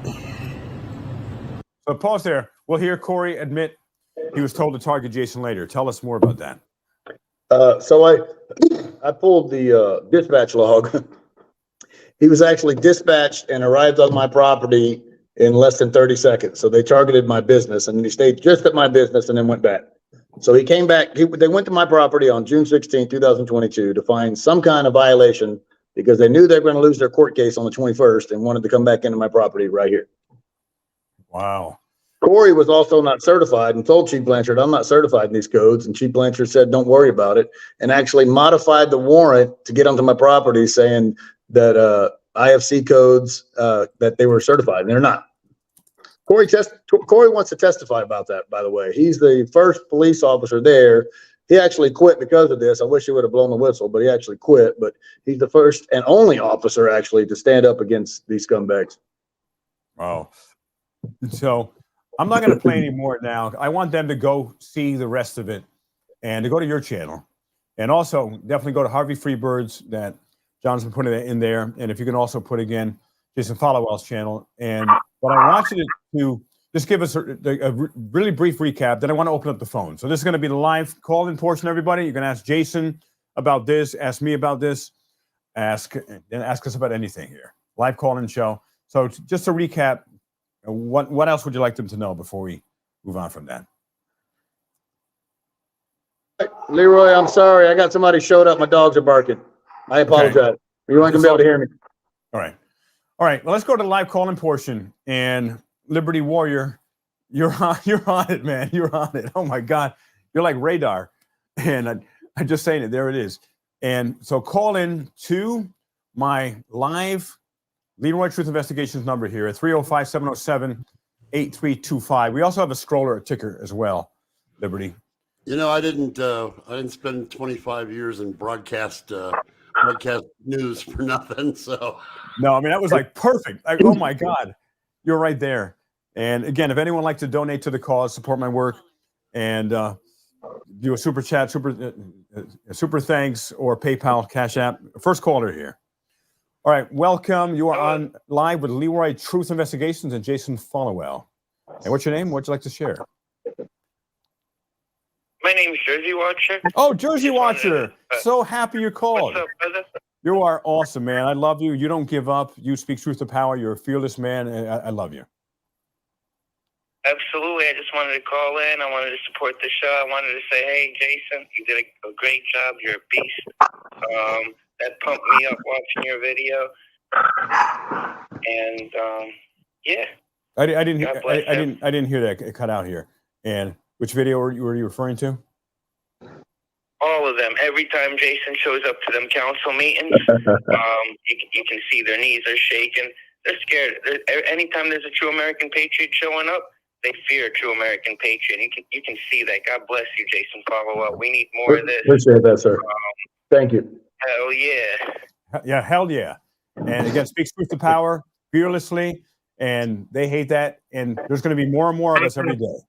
Interesting. So pause there. We'll hear Corey admit he was told to target Jason later. Tell us more about that. So I pulled the dispatch log. He was actually dispatched and arrived on my property in less than 30 seconds. So they targeted my business, and he stayed just at my business and then went back. So he came back. They went to my property on June 16, 2022 to find some kind of violation because they knew they were going to lose their court case on the 21st and wanted to come back into my property right here. Wow. Corey was also not certified and told Chief Blanchard, I'm not certified in these codes. And Chief Blanchard said, don't worry about it, and actually modified the warrant to get onto my property saying that IFC codes that they were certified, and they're not. Corey wants to testify about that, by the way. He's the first police officer there. He actually quit because of this. I wish he would have blown the whistle, but he actually quit. But he's the first and only officer actually to stand up against these scumbags. Wow. So I'm not going to play any more now. I want them to go see the rest of it and to go to your channel. And also definitely go to Harvey Freebird's that John's been putting it in there. And if you can also put again, Jason Followell's channel. And what I want you to just give us a really brief recap. Then I want to open up the phone. So this is going to be the live call-in portion, everybody. You can ask Jason about this, ask me about this, ask us about anything here. Live call-in show. So just to recap, what else would you like them to know before we move on from that? Leroy, I'm sorry. I got somebody showed up. My dogs are barking. I apologize. Okay. You aren't going to be able to hear me. All right. All right. Well, let's go to the live call-in portion. And Liberty Warrior, you're on it, man. You're on it. Oh, my God. You're like radar. And I'm just saying it. There it is. And so call in to my live Leroy Truth Investigations number here at 305-707-8325. We also have a scroller, a ticker as well, Liberty. You know, I didn't spend 25 years in broadcast news for nothing. So no, I mean, that was like perfect. Oh my God, you're right there. And again, if anyone would like to donate to the cause, support my work, and do a super chat, super thanks, or PayPal, Cash App. First caller here. All right, welcome. You are on live with Leroy Truth Investigations and Jason Followell. And what's your name? What'd you like to share? My name is Jersey Watcher. Oh, Jersey Watcher. So happy you called. What's up, brother? You are awesome, man. I love you. You don't give up. You speak truth to power. You're a fearless man. And I love you. Absolutely. I just wanted to call in. I wanted to support the show. I wanted to say, hey, Jason, you did a great job. You're a beast. That pumped me up watching your video. And yeah. I didn't hear that. It cut out here. And which video were you referring to? All of them. Every time Jason shows up to them council meetings, you can see their knees are shaking. They're scared. Anytime there's a true American patriot showing up, they fear a true American patriot. You can see that. God bless you, Jason Followell. We need more of this. Appreciate that, sir. Thank you. Hell yeah. Yeah, hell yeah. And again, speaks truth to power fearlessly, and they hate that. And there's going to be more and more of us every day.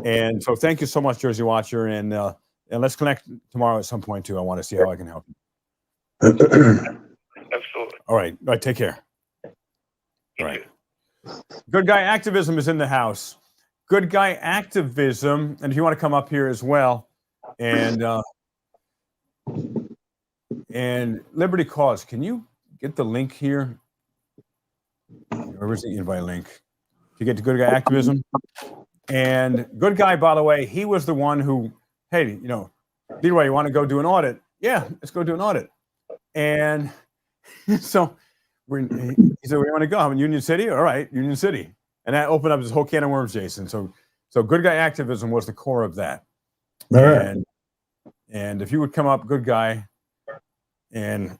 And so thank you so much, Jersey Watcher. And let's connect tomorrow at some point, too. I want to see how I can help you. Absolutely. All right. Take care. All right. Good Guy Activism is in the house. Good Guy Activism. And if you want to come up here as well. And Liberty Cause, can you get the link here? Where's the invite link? To get to Good Guy Activism. And Good Guy, by the way, he was the one who, hey, Leroy, you want to go do an audit? Yeah, let's go do an audit. And so he said, where do you want to go? I'm in Union City? All right, Union City. And that opened up this whole can of worms, Jason. So Good Guy Activism was the core of that. All right. And if you would come up, Good Guy, and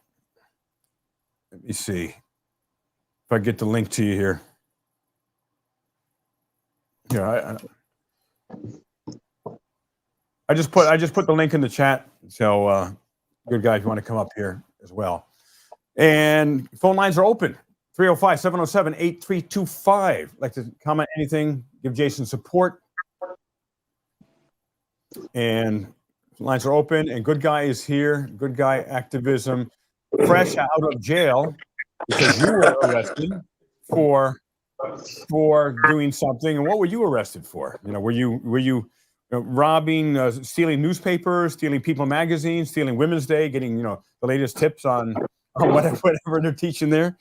let me see if I get the link to you here. Yeah, I just put the link in the chat. So, Good Guy, if you want to come up here as well. And phone lines are open. 305-707-8325. Like to comment anything, give Jason support. And lines are open. And Good Guy is here. Good Guy Activism, fresh out of jail because you were arrested for doing something. And what were you arrested for? Were you robbing, stealing newspapers, stealing People magazine, stealing Women's Day, getting the latest tips on whatever they're teaching there.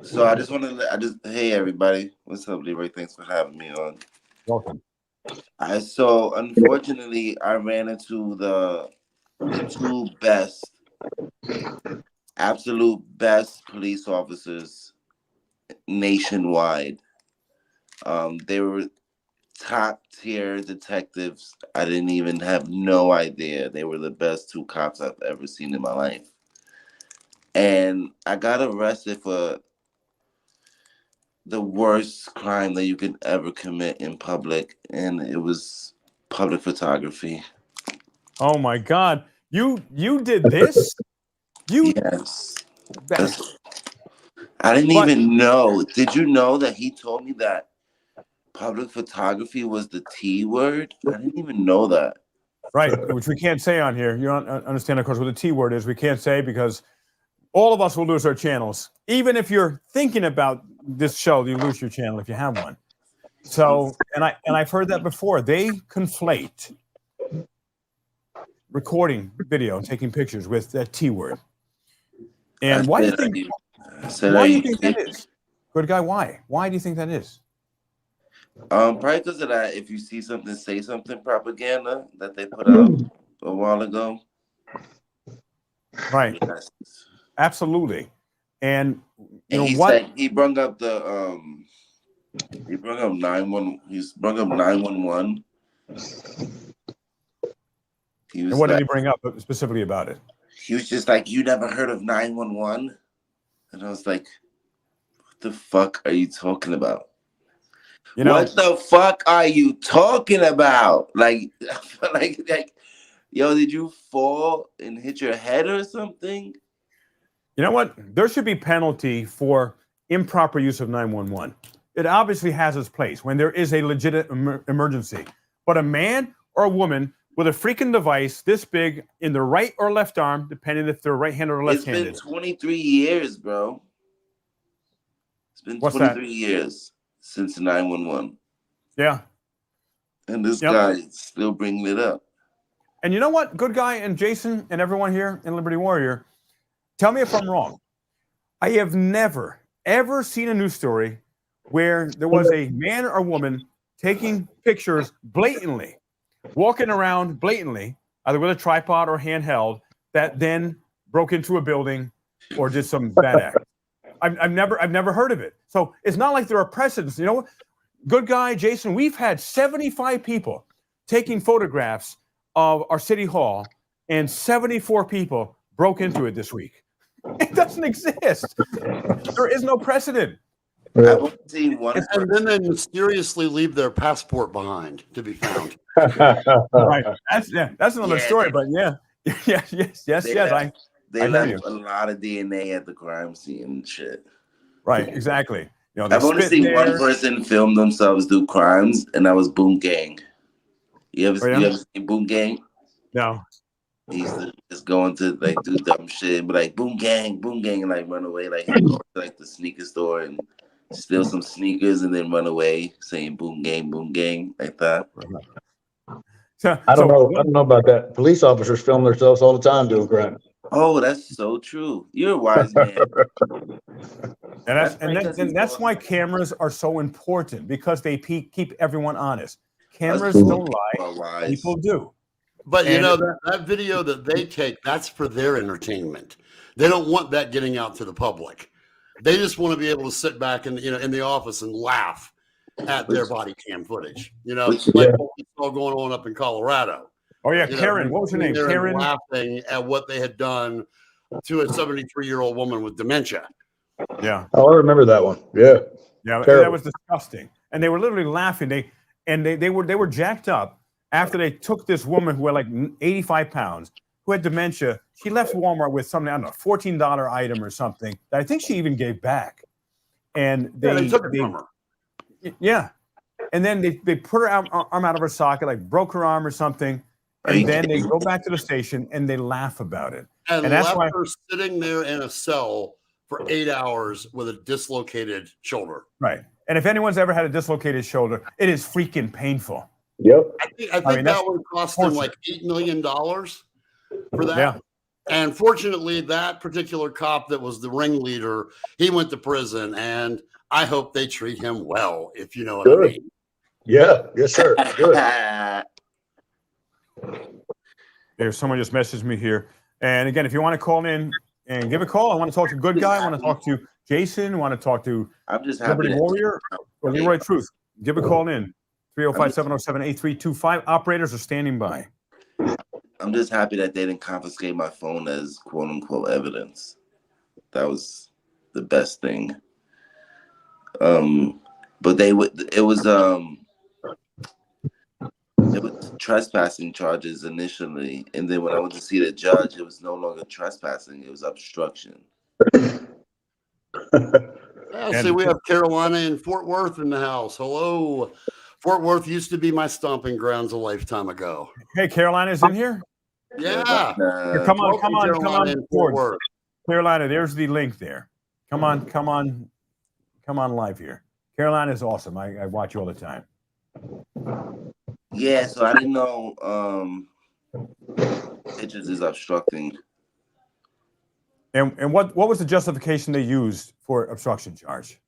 So I just wanted to, hey everybody, what's up, Leroy? Thanks for having me on. Welcome. So unfortunately, I ran into the two absolute best police officers nationwide. They were top tier detectives. I didn't even have no idea they were the best two cops I've ever seen in my life. And I got arrested for the worst crime that you could ever commit in public, and it was public photography. Oh my God. You did this? Yes. I didn't even know. Did you know that he told me that public photography was the T word? I didn't even know that. Right, which we can't say on here. You don't understand, of course, what the T word is. We can't say because all of us will lose our channels. Even if you're thinking about this show, you lose your channel if you have one. So, and I've heard that before. They conflate recording video and taking pictures with that T word. And why do you think that is? Good guy, why? Why do you think that is? Probably because of that if you see something, say something propaganda that they put out a while ago. Right. Yes. Absolutely. And he brought up the he brought up 911. He's brought up 911. And what did he bring up specifically about it? He was just like, "You never heard of 911?" And I was like, "What the fuck are you talking about? What the fuck are you talking about? Like, yo, did you fall and hit your head or something?" You know what? There should be penalty for improper use of 911. It obviously has its place when there is a legit emergency. But a man or a woman with a freaking device this big in the right or left arm, depending if they're right-handed or left-handed. It's been 23 years, bro. It's been 23 years since 911. Yeah. And this guy is still bringing it up. And you know what, Good Guy and Jason and everyone here in Liberty Warrior, tell me if I'm wrong. I have never, ever seen a news story where there was a man or woman taking pictures blatantly, walking around blatantly, either with a tripod or handheld, that then broke into a building or did some bad act. I've never heard of it. So it's not like there are precedents. You know, Good Guy, Jason, we've had 75 people taking photographs of our city hall, and 74 people broke into it this week. It doesn't exist. There is no precedent. I've only seen one. And then they mysteriously leave their passport behind to be found. Right. That's another story. But yes. They left a lot of DNA at the crime scene and shit. Right. Exactly. You know, I've only seen one person film themselves do crimes, and that was Boom Gang. You ever seen Boom Gang? No. He used to just go into do dumb shit, but like boom gang, and like run away, like he'd go to the sneaker store and steal some sneakers and then run away, saying boom gang, like that. I don't know about that. Police officers film themselves all the time doing crime. Oh, that's so true. You're a wise man. And that's why cameras are so important, because they keep everyone honest. Cameras don't lie. People do. But you know, that video that they take, that's for their entertainment. They don't want that getting out to the public. They just want to be able to sit back in the office and laugh at their body cam footage. You know, like what we saw going on up in Colorado. Oh yeah, Karen. What was her name? Karen. Laughing at what they had done to a 73-year-old woman with dementia. Yeah. Oh, I remember that one. Yeah. Yeah, that was disgusting. And they were literally laughing. They were jacked up after they took this woman who had like 85 pounds, who had dementia. She left Walmart with something, I don't know, $14 item or something that I think she even gave back. And they took it from her. Yeah. And then they put her arm out of her socket, like broke her arm or something. And then they go back to the station and they laugh about it. And that's left her sitting there in a cell for 8 hours with a dislocated shoulder. Right. And if anyone's ever had a dislocated shoulder, it is freaking painful. Yep. I think that one cost him like $8 million for that. Yeah. And fortunately, that particular cop that was the ringleader, he went to prison, and I hope they treat him well, if you know what I mean. Yeah. Yes, sir. Good. There's someone just messaged me here. And again, if you want to call in and give a call, I want to talk to Good Guy. I want to talk to Jason. I want to talk to I'm just happy Liberty Warrior or Leroy Truth. Give a call in. 305-707-8325. Operators are standing by. I'm just happy that they didn't confiscate my phone as quote unquote evidence. That was the best thing. But it was trespassing charges initially, and then when I went to see the judge, it was no longer trespassing, it was obstruction. See, we have Carolina and Fort Worth in the house. Hello. Fort Worth used to be my stomping grounds a lifetime ago. Hey, Carolina's in here? Yeah. Here, come on, Fort Worth. Carolina, there's the link there. Come on live here. Carolina is awesome. I watch you all the time. Yeah, so I didn't know pictures is obstructing. And what was the justification they used for obstruction charge?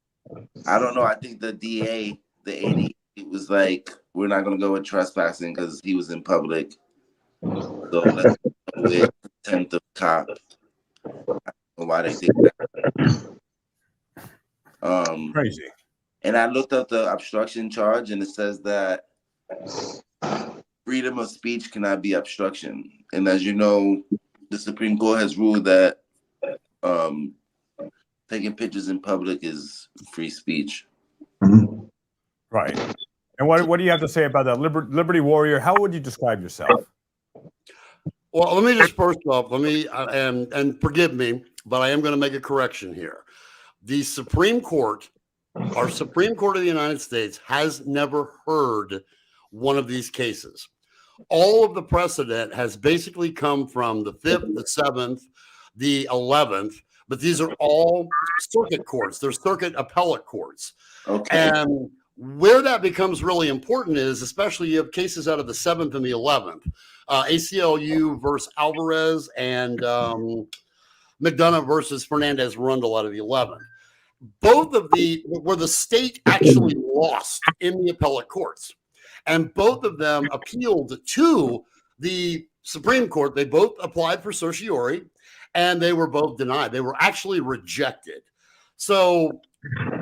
I don't know. I think the DA, the AD, it was like, we're not going to go with trespassing because he was in public. So let's go with contempt of cop. I don't know why they did that. Crazy. And I looked up the obstruction charge, and it says that freedom of speech cannot be obstruction. And as you know, the Supreme Court has ruled that taking pictures in public is free speech. Right. And what do you have to say about that? Liberty Warrior, how would you describe yourself? Well, let me just first off, and forgive me, but I am going to make a correction here. The Supreme Court, our Supreme Court of the United States, has never heard one of these cases. All of the precedent has basically come from the 5th, the 7th, the 11th, but these are all circuit courts. They're circuit appellate courts. Okay. And where that becomes really important is, especially you have cases out of the 7th and the 11th, ACLU versus Alvarez and McDonough versus Fernandez-Rundle out of the 11th. Both of where the state actually lost in the appellate courts. And both of them appealed to the Supreme Court. They both applied for certiorari, and they were both denied. They were actually rejected. So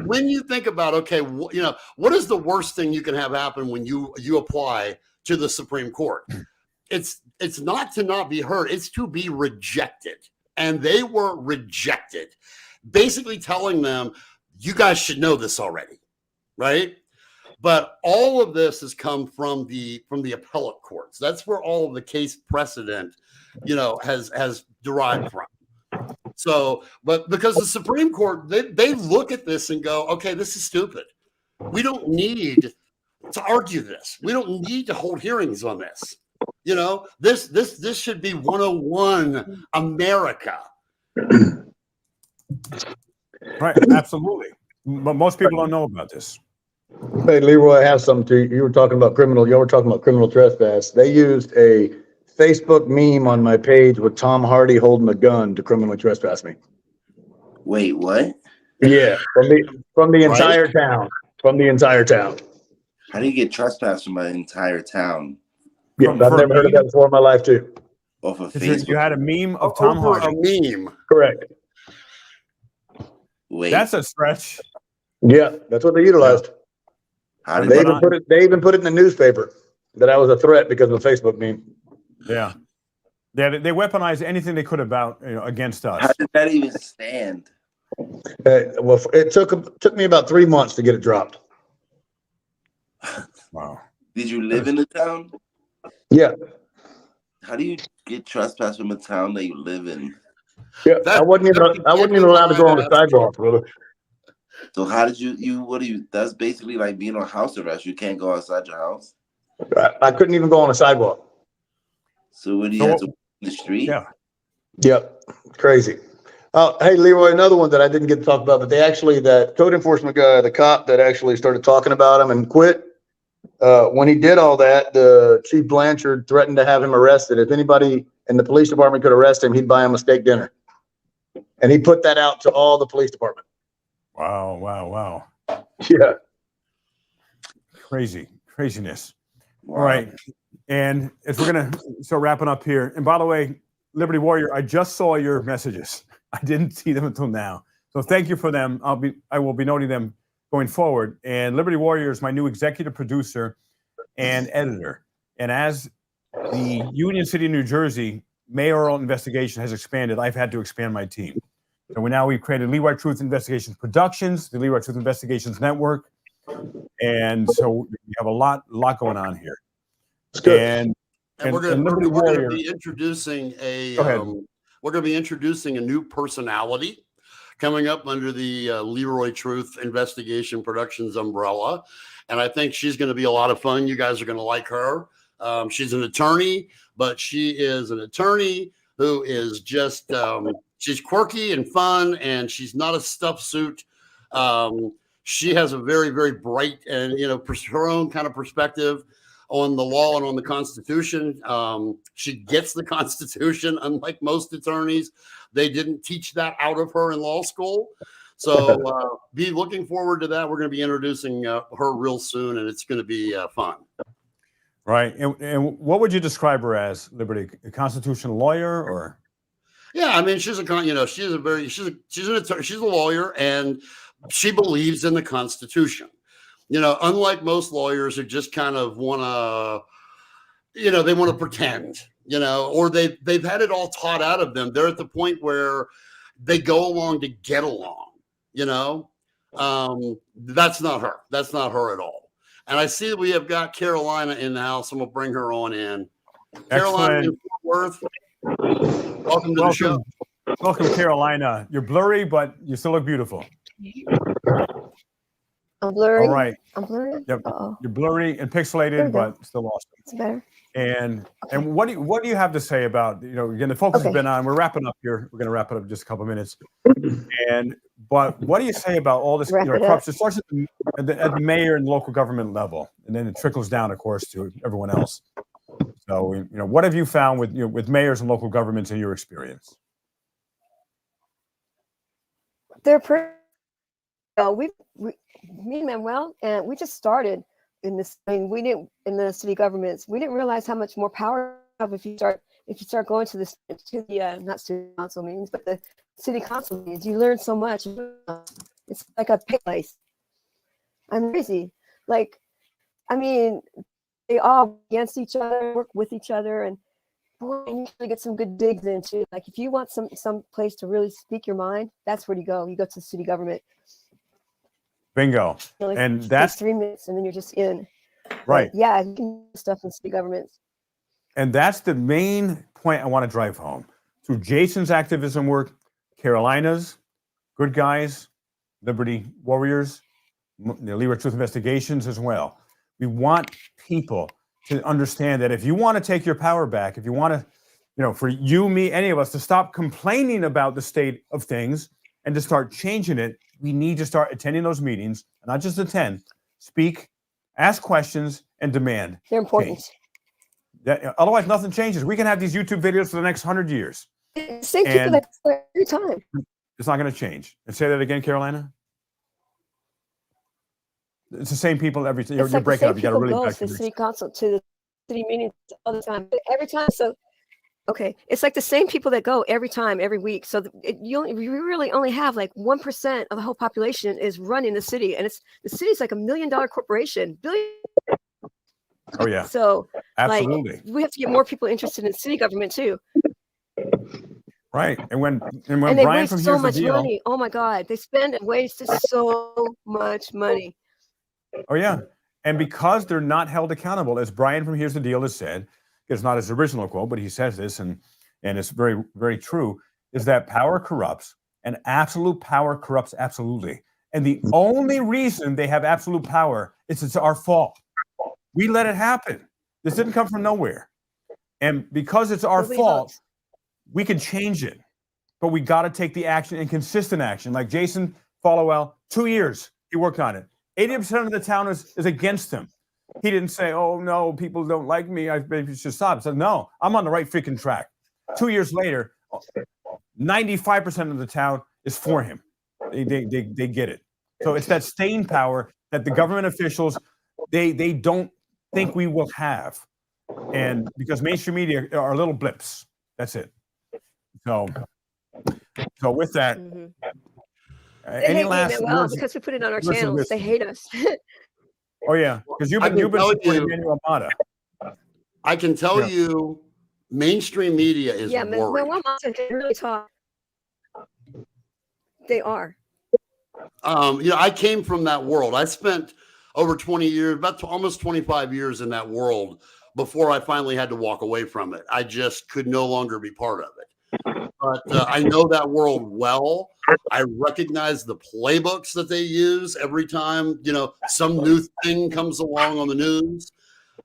when you think about, okay, what is the worst thing you can have happen when you apply to the Supreme Court? It's not to not be heard. It's to be rejected. And they were rejected, basically telling them, you guys should know this already, right? But all of this has come from the appellate courts. That's where all of the case precedent, has derived from. So, but because the Supreme Court, they look at this and go, okay, this is stupid. We don't need to argue this. We don't need to hold hearings on this. This should be 101 America. Right, absolutely. But most people don't know about this. Hey, Leroy, I have something to you. You were talking about criminal trespass. They used a Facebook meme on my page with Tom Hardy holding a gun to criminally trespass me. Wait, what? Yeah, from the entire town. From the entire town. How do you get trespassed from an entire town? Yeah, I've never heard of that before in my life too. Off of Facebook. You had a meme of Tom Hardy. A meme. Correct. Wait. That's a stretch. Yeah, that's what they utilized. They even put it in the newspaper that I was a threat because of a Facebook meme. Yeah. They weaponized anything they could against us. How did that even stand? Well, it took me about 3 months to get it dropped. Wow. Did you live in the town? Yeah. How do you get trespassed from a town that you live in? Yeah, I wasn't even allowed to go on the sidewalk, brother. So how did you that's basically like being on house arrest. You can't go outside your house. I couldn't even go on a sidewalk. So what do you have to walk in the street? Yeah. Yep. Crazy. Oh, hey, Leroy, another one that I didn't get to talk about, but that code enforcement guy, the cop that actually started talking about him and quit, when he did all that, the Chief Blanchard threatened to have him arrested. If anybody in the police department could arrest him, he'd buy him a steak dinner. And he put that out to all the police department. Wow, wow, wow. Yeah. Craziness. Wow. All right. And if we're going to start wrapping up here, and by the way, Liberty Warrior, I just saw your messages. I didn't see them until now. So thank you for them. I will be noting them going forward. And Liberty Warrior is my new executive producer and editor. And as the Union City, New Jersey mayoral investigation has expanded, I've had to expand my team. So we've created Leeward Truth Investigations Productions, the Leeward Truth Investigations Network. And so we have a lot going on here. It's good. And we're going to be introducing a new personality coming up under the Leroy Truth Investigation Productions umbrella. And I think she's going to be a lot of fun. You guys are going to like her. She's an attorney, but she is an attorney who is just, she's quirky and fun, and she's not a stuffed suit. She has a very, very bright and, her own kind of perspective on the law and on the Constitution. She gets the Constitution, unlike most attorneys. They didn't teach that out of her in law school. So be looking forward to that. We're going to be introducing her real soon, and it's going to be fun. Right. And what would you describe her as, Liberty? A constitutional lawyer, or? Yeah, I mean, she's a lawyer, and she believes in the Constitution. Unlike most lawyers who just kind of want to, they want to pretend, or they've had it all taught out of them. They're at the point where they go along to get along, That's not her. That's not her at all. And I see that we have got Carolina in the house, and we'll bring her on in. Carolina in Fort Worth, welcome to the show. Welcome, Carolina. You're blurry, but you still look beautiful. I'm blurry. All right. I'm blurry. Yep. You're blurry and pixelated, but still awesome. It's better. And what do you have to say about, again, the focus has been on, we're wrapping up here. We're going to wrap it up in just a couple of minutes. But what do you say about all this corruption? It starts at the mayor and local government level, and then it trickles down, of course, to everyone else. So, what have you found with mayors and local governments in your experience? They're pretty. Me and Manuel, and we just started in this. I mean, we didn't in the city governments. We didn't realize how much more power you have if you start going to the not city council meetings, but the city council meetings. You learn so much. It's like a pay place. I'm crazy. Like, I mean, they all against each other, work with each other, and boy, you really get some good digs into. Like, if you want some place to really speak your mind, that's where you go. You go to the city government. Bingo. And that's 3 minutes, and then you're just in. Right. But yeah, you can do stuff in city governments. And that's the main point I want to drive home. Through Jason's activism work, Carolina's, Good Guys, Liberty Warriors, the Leeward Truth Investigations as well. We want people to understand that if you want to take your power back, if you want to, for you, me, any of us to stop complaining about the state of things and to start changing it, we need to start attending those meetings, and not just attend, speak, ask questions, and demand. They're important. Otherwise, nothing changes. We can have these YouTube videos for the next 100 years. Same people that every time. It's not going to change. And say that again, Carolina. It's the same people every time. You're breaking up. You got to really back to the city council, to the city meetings all the time. But every time, so okay, it's like the same people that go every time, every week. So you really only have like 1% of the whole population is running the city, and the city's like $1 million corporation, billion. Oh yeah. So absolutely, like, we have to get more people interested in city government too. Right, and when they Brian waste from so Here's much the Deal, money. Oh my God, they spend and waste so much money. Oh yeah, and because they're not held accountable, as Brian from Here's the Deal has said, it's not his original quote, but he says this, and it's very, very true, is that power corrupts, and absolute power corrupts absolutely. And the only reason they have absolute power is it's our fault. We let it happen. This didn't come from nowhere. And because it's our fault, we can change it. But we got to take the action, and consistent action. Like Jason Followell, 2 years he worked on it. 80% of the town is against him. He didn't say, "Oh no, people don't like me. I maybe should stop." He said, "No, I'm on the right freaking track." 2 years later, 95% of the town is for him. They get it. So it's that staying power that the government officials they don't think we will have, and because mainstream media are little blips. That's it. So with that, They any hate last me, well, words? because we put it on our words of channels. They wisdom? hate us. Oh yeah, because you've been supporting Manuel Mata. I can tell you, mainstream media is Yeah, worried. Manuel Mata can really talk. They are. I came from that world. I spent over 20 years, almost 25 years in that world before I finally had to walk away from it. I just could no longer be part of it. But I know that world well. I recognize the playbooks that they use every time, some new thing comes along on the news.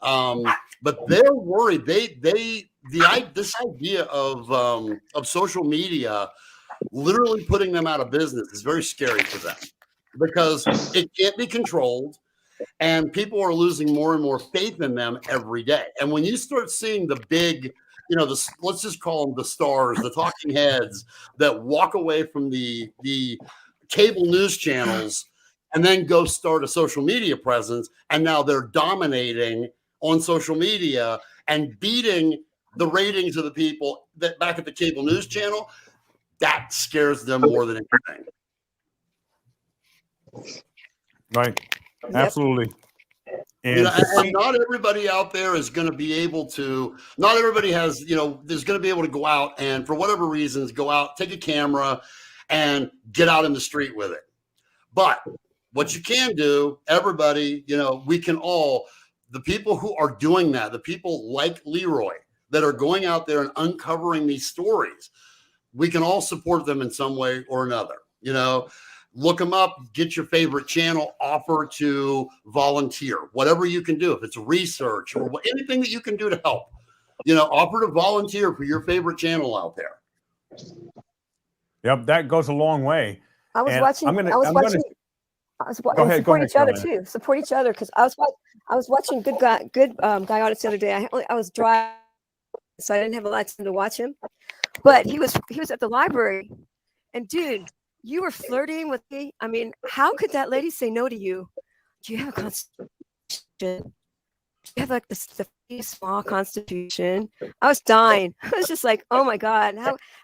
But they're worried. This idea of social media literally putting them out of business is very scary for them because it can't be controlled and people are losing more and more faith in them every day. And when you start seeing the big, let's just call them the stars, the talking heads that walk away from the cable news channels and then go start a social media presence, and now they're dominating on social media and beating the ratings of the people that back at the cable news channel, that scares them more than anything. Right. Absolutely. And, and not everybody out there is going to be able to, not everybody has, is going to be able to go out and for whatever reasons, go out, take a camera and get out in the street with it. But what you can do, everybody, we can all, the people who are doing that, the people like Leroy that are going out there and uncovering these stories, we can all support them in some way or another. Look them up, get your favorite channel, offer to volunteer, whatever you can do. If it's research or anything that you can do to help, offer to volunteer for your favorite channel out there. Yep, that goes a long way. I was watching. Support each other too. Support each other because I was watching Good Guy Audits the other day. I was driving, so I didn't have a lot of time to watch him. But he was at the library, and dude, you were flirting with me. I mean, how could that lady say no to you? Do you have a constitution? Do you have like the small constitution? I was dying. I was just like, oh my God,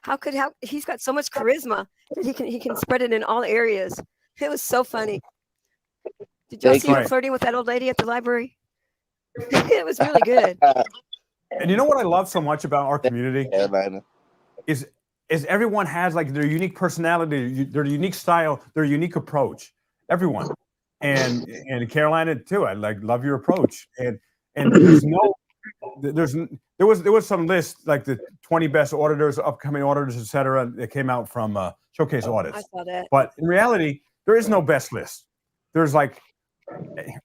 how he's got so much charisma that he can spread it in all areas. It was so funny. Did y'all see him flirting with that old lady at the library? It was really good. And you know what I love so much about our community is everyone has like their unique personality, their unique style, their unique approach. Everyone, and Carolina too. I love your approach. And there was some list like the 20 best auditors, upcoming auditors, etc. that came out from Showcase Audits. I saw that. But in reality, there is no best list. There's like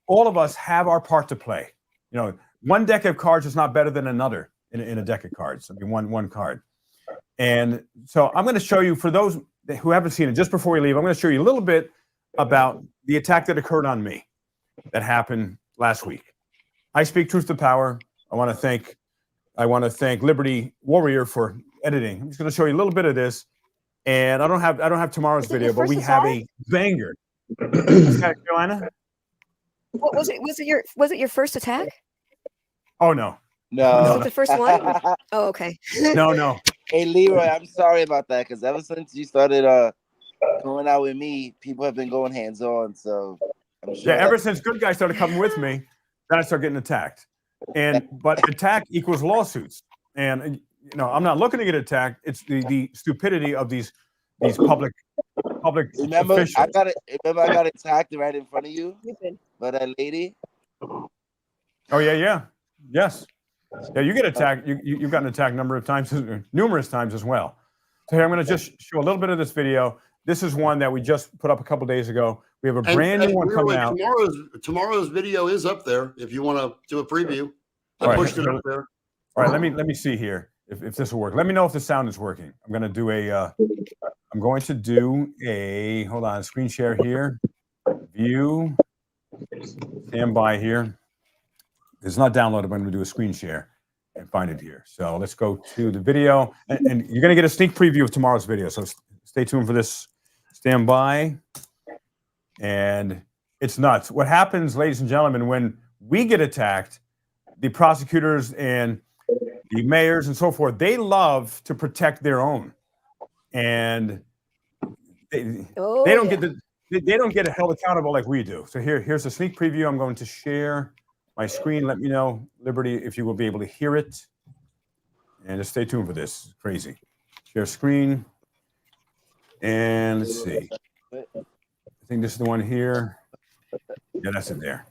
all of us have our part to play. One deck of cards is not better than another in a deck of cards. I mean, one card. And so I'm going to show you, for those who haven't seen it, just before we leave, I'm going to show you a little bit about the attack that occurred on me that happened last week. I speak truth to power. I want to thank Liberty Warrior for editing. I'm just going to show you a little bit of this. And I don't have tomorrow's video, but we have a banger. Carolina? What was it? Was it your first attack? Oh no. No. Was it the first one? Oh, okay. No. Hey Leroy, I'm sorry about that because ever since you started going out with me, people have been going hands on. So I'm sure. Yeah, ever since Good Guy started coming with me, then I started getting attacked. But attack equals lawsuits. And I'm not looking to get attacked. It's the stupidity of these public Remember, officials. I got attacked right in front of you by that lady. Oh yeah. Yes. Yeah, you get attacked. You've gotten attacked numerous times as well. So here I'm going to just show a little bit of this video. This is one that we just put up a couple days ago. We have a brand new one coming out. Tomorrow's video is up there if you want to do a preview. I pushed it up there. All right, let me see here if this will work. Let me know if the sound is working. I'm going to do a hold on, screen share here. View. Stand by here. It's not downloaded, but I'm going to do a screen share and find it here. So let's go to the video. And you're going to get a sneak preview of tomorrow's video. So stay tuned for this. Stand by. And it's nuts. What happens, ladies and gentlemen, when we get attacked, the prosecutors and the mayors and so forth, they love to protect their own. And they don't get held accountable like we do. So here's a sneak preview. I'm going to share my screen. Let me know, Liberty, if you will be able to hear it. And just stay tuned for this. It's crazy. Share screen. And let's see. I think this is the one here. Yeah, that's it there.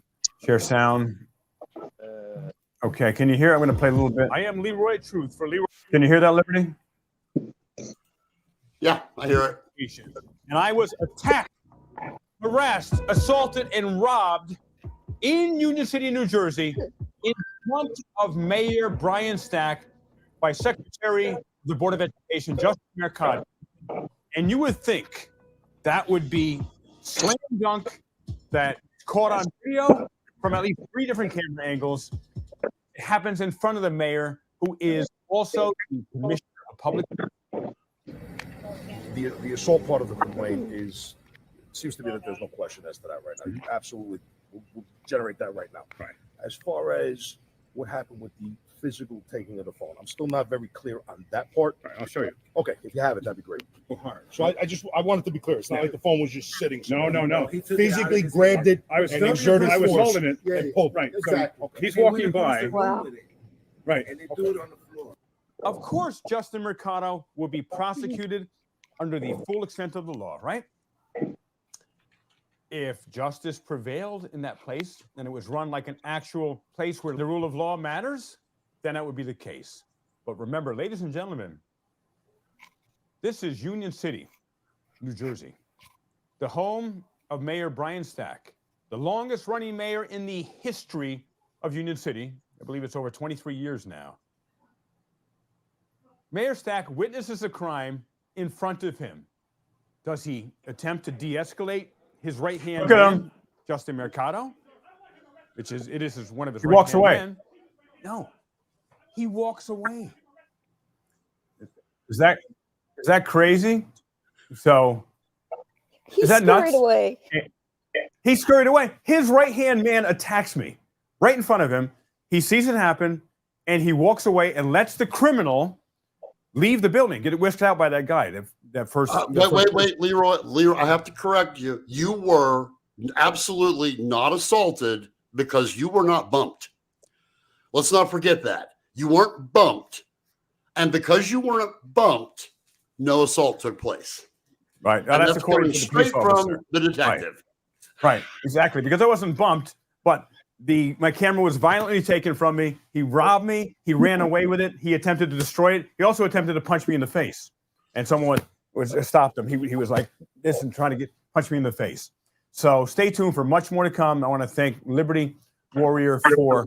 Share sound. Okay, can you hear it? I'm going to play a little bit. I am Leroy Truth for Leroy. Can you hear that, Liberty? Yeah, I hear it. And I was attacked, harassed, assaulted, and robbed in Union City, New Jersey, in front of Mayor Brian Stack by Secretary of the Board of Education, Justin Mercado. And you would think that would be slam dunk, that caught on video from at least 3 different camera angles. It happens in front of the mayor, who is also the commissioner of public. The assault part of the complaint seems to be that there's no question as to that right now. You absolutely will generate that right now. Right. As far as what happened with the physical taking of the phone, I'm still not very clear on that part. Right, I'll show you. Okay, if you have it, that'd be great. All right. So I wanted to be clear. It's not like the phone was just sitting somewhere. No. He physically grabbed it and exerted I was force holding it. and pulled. Right. Exactly. So he's walking by. Wow. Right. And they do it on the floor. Of course, Justin Mercado will be prosecuted under the full extent of the law, right? If justice prevailed in that place and it was run like an actual place where the rule of law matters, then that would be the case. But remember, ladies and gentlemen, this is Union City, New Jersey, the home of Mayor Brian Stack, the longest running mayor in the history of Union City. I believe it's over 23 years now. Mayor Stack witnesses a crime in front of him. Does he attempt to de-escalate his right-hand man, Justin Mercado? It is one of his. He walks away. Men. No, he walks away. Is that crazy? So is that nuts? Away. He scurried away. His right-hand man attacks me right in front of him. He sees it happen, and he walks away and lets the criminal leave the building, get it whisked out by that guy. That first. Wait, Leroy, I have to correct you. You were absolutely not assaulted because you were not bumped. Let's not forget that. You weren't bumped. And because you weren't bumped, no assault took place. Right. And that's according to the straight police from officer. the detective. Right. Exactly. Because I wasn't bumped, but my camera was violently taken from me. He robbed me. He ran away with it. He attempted to destroy it. He also attempted to punch me in the face. And someone stopped him. He was like this and trying to punch me in the face. So stay tuned for much more to come. I want to thank Liberty Warrior for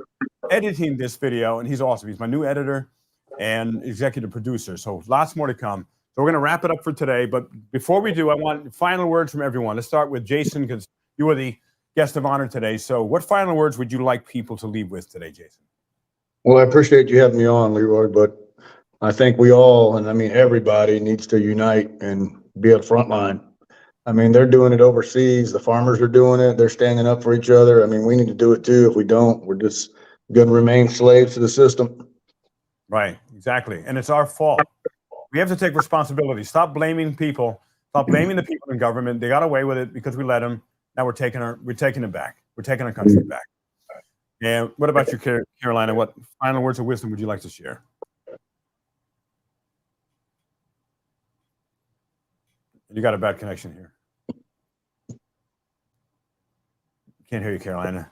editing this video. And he's awesome. He's my new editor and executive producer. So lots more to come. So we're going to wrap it up for today. But before we do, I want final words from everyone. Let's start with Jason, because you are the guest of honor today. So what final words would you like people to leave with today, Jason? Well, I appreciate you having me on, Leroy, but I think we all, and I mean everybody, needs to unite and be at the front line. I mean, they're doing it overseas. The farmers are doing it. They're standing up for each other. I mean, we need to do it too. If we don't, we're just going to remain slaves to the system. Right, exactly. And it's our fault. We have to take responsibility. Stop blaming people. Stop blaming the people in government. They got away with it because we let them. Now we're taking it back. We're taking our country back. And what about you, Carolina? What final words of wisdom would you like to share? You got a bad connection here. Can't hear you, Carolina.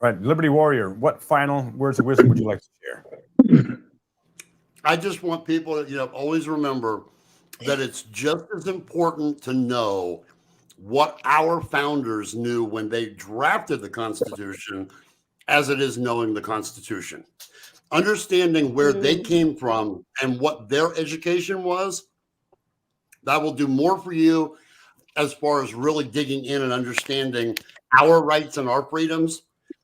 All right, Liberty Warrior, what final words of wisdom would you like to share? I just want people to, always remember that it's just as important to know what our founders knew when they drafted the Constitution as it is knowing the Constitution. Understanding where they came from and what their education was, that will do more for you as far as really digging in and understanding our rights and our freedoms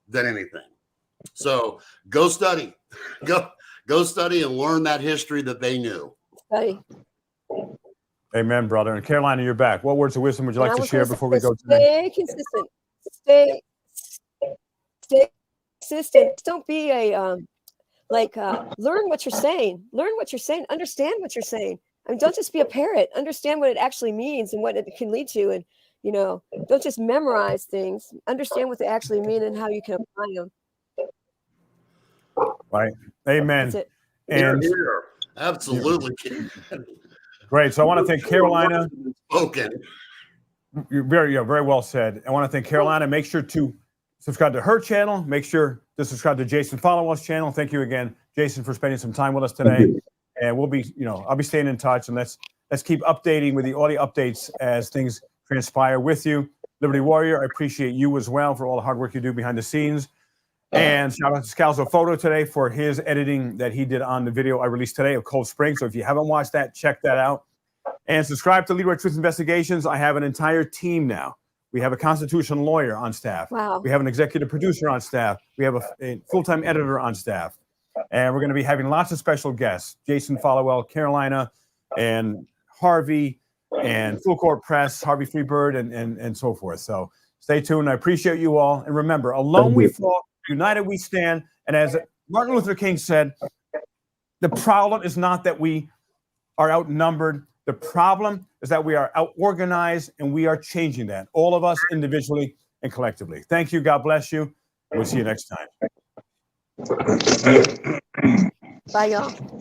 than anything. So go study, go study and learn that history that they knew. Study. Amen, brother. And Carolina, you're back. What words of wisdom would you And like I to was share gonna before say, we go today? stay consistent. Stay consistent. Don't be a learn what you're saying. Learn what you're saying. Understand what you're saying. I mean, don't just be a parrot. Understand what it actually means and what it can lead to. And don't just memorize things. Understand what they actually mean and how you can apply them. Right. Amen. That's it. And Here. Absolutely. great. So I want to thank Carolina. Okay. You're very well said. I want to thank Carolina. Make sure to subscribe to her channel. Make sure to subscribe to Jason Followell's channel. Thank you again, Jason, for spending some time with us today. And we'll be, I'll be staying in touch, and let's keep updating with all the updates as things transpire with you. Liberty Warrior, I appreciate you as well for all the hard work you do behind the scenes. And shout out to Scalzo Photo today for his editing that he did on the video I released today of Cold Spring. So if you haven't watched that, check that out. And subscribe to Leroy Truth Investigations. I have an entire team now. We have a constitutional lawyer on staff. Wow. We have an executive producer on staff. We have a full-time editor on staff. And we're going to be having lots of special guests. Jason Followell, Carolina, and Harvey, and Full Court Press, Harvey Freebird, and so forth. So stay tuned. I appreciate you all. And remember, alone we fall, united we stand. And as Martin Luther King said, the problem is not that we are outnumbered. The problem is that we are out-organized, and we are changing that, all of us individually and collectively. Thank you. God bless you. We'll see you next time. Bye, y'all.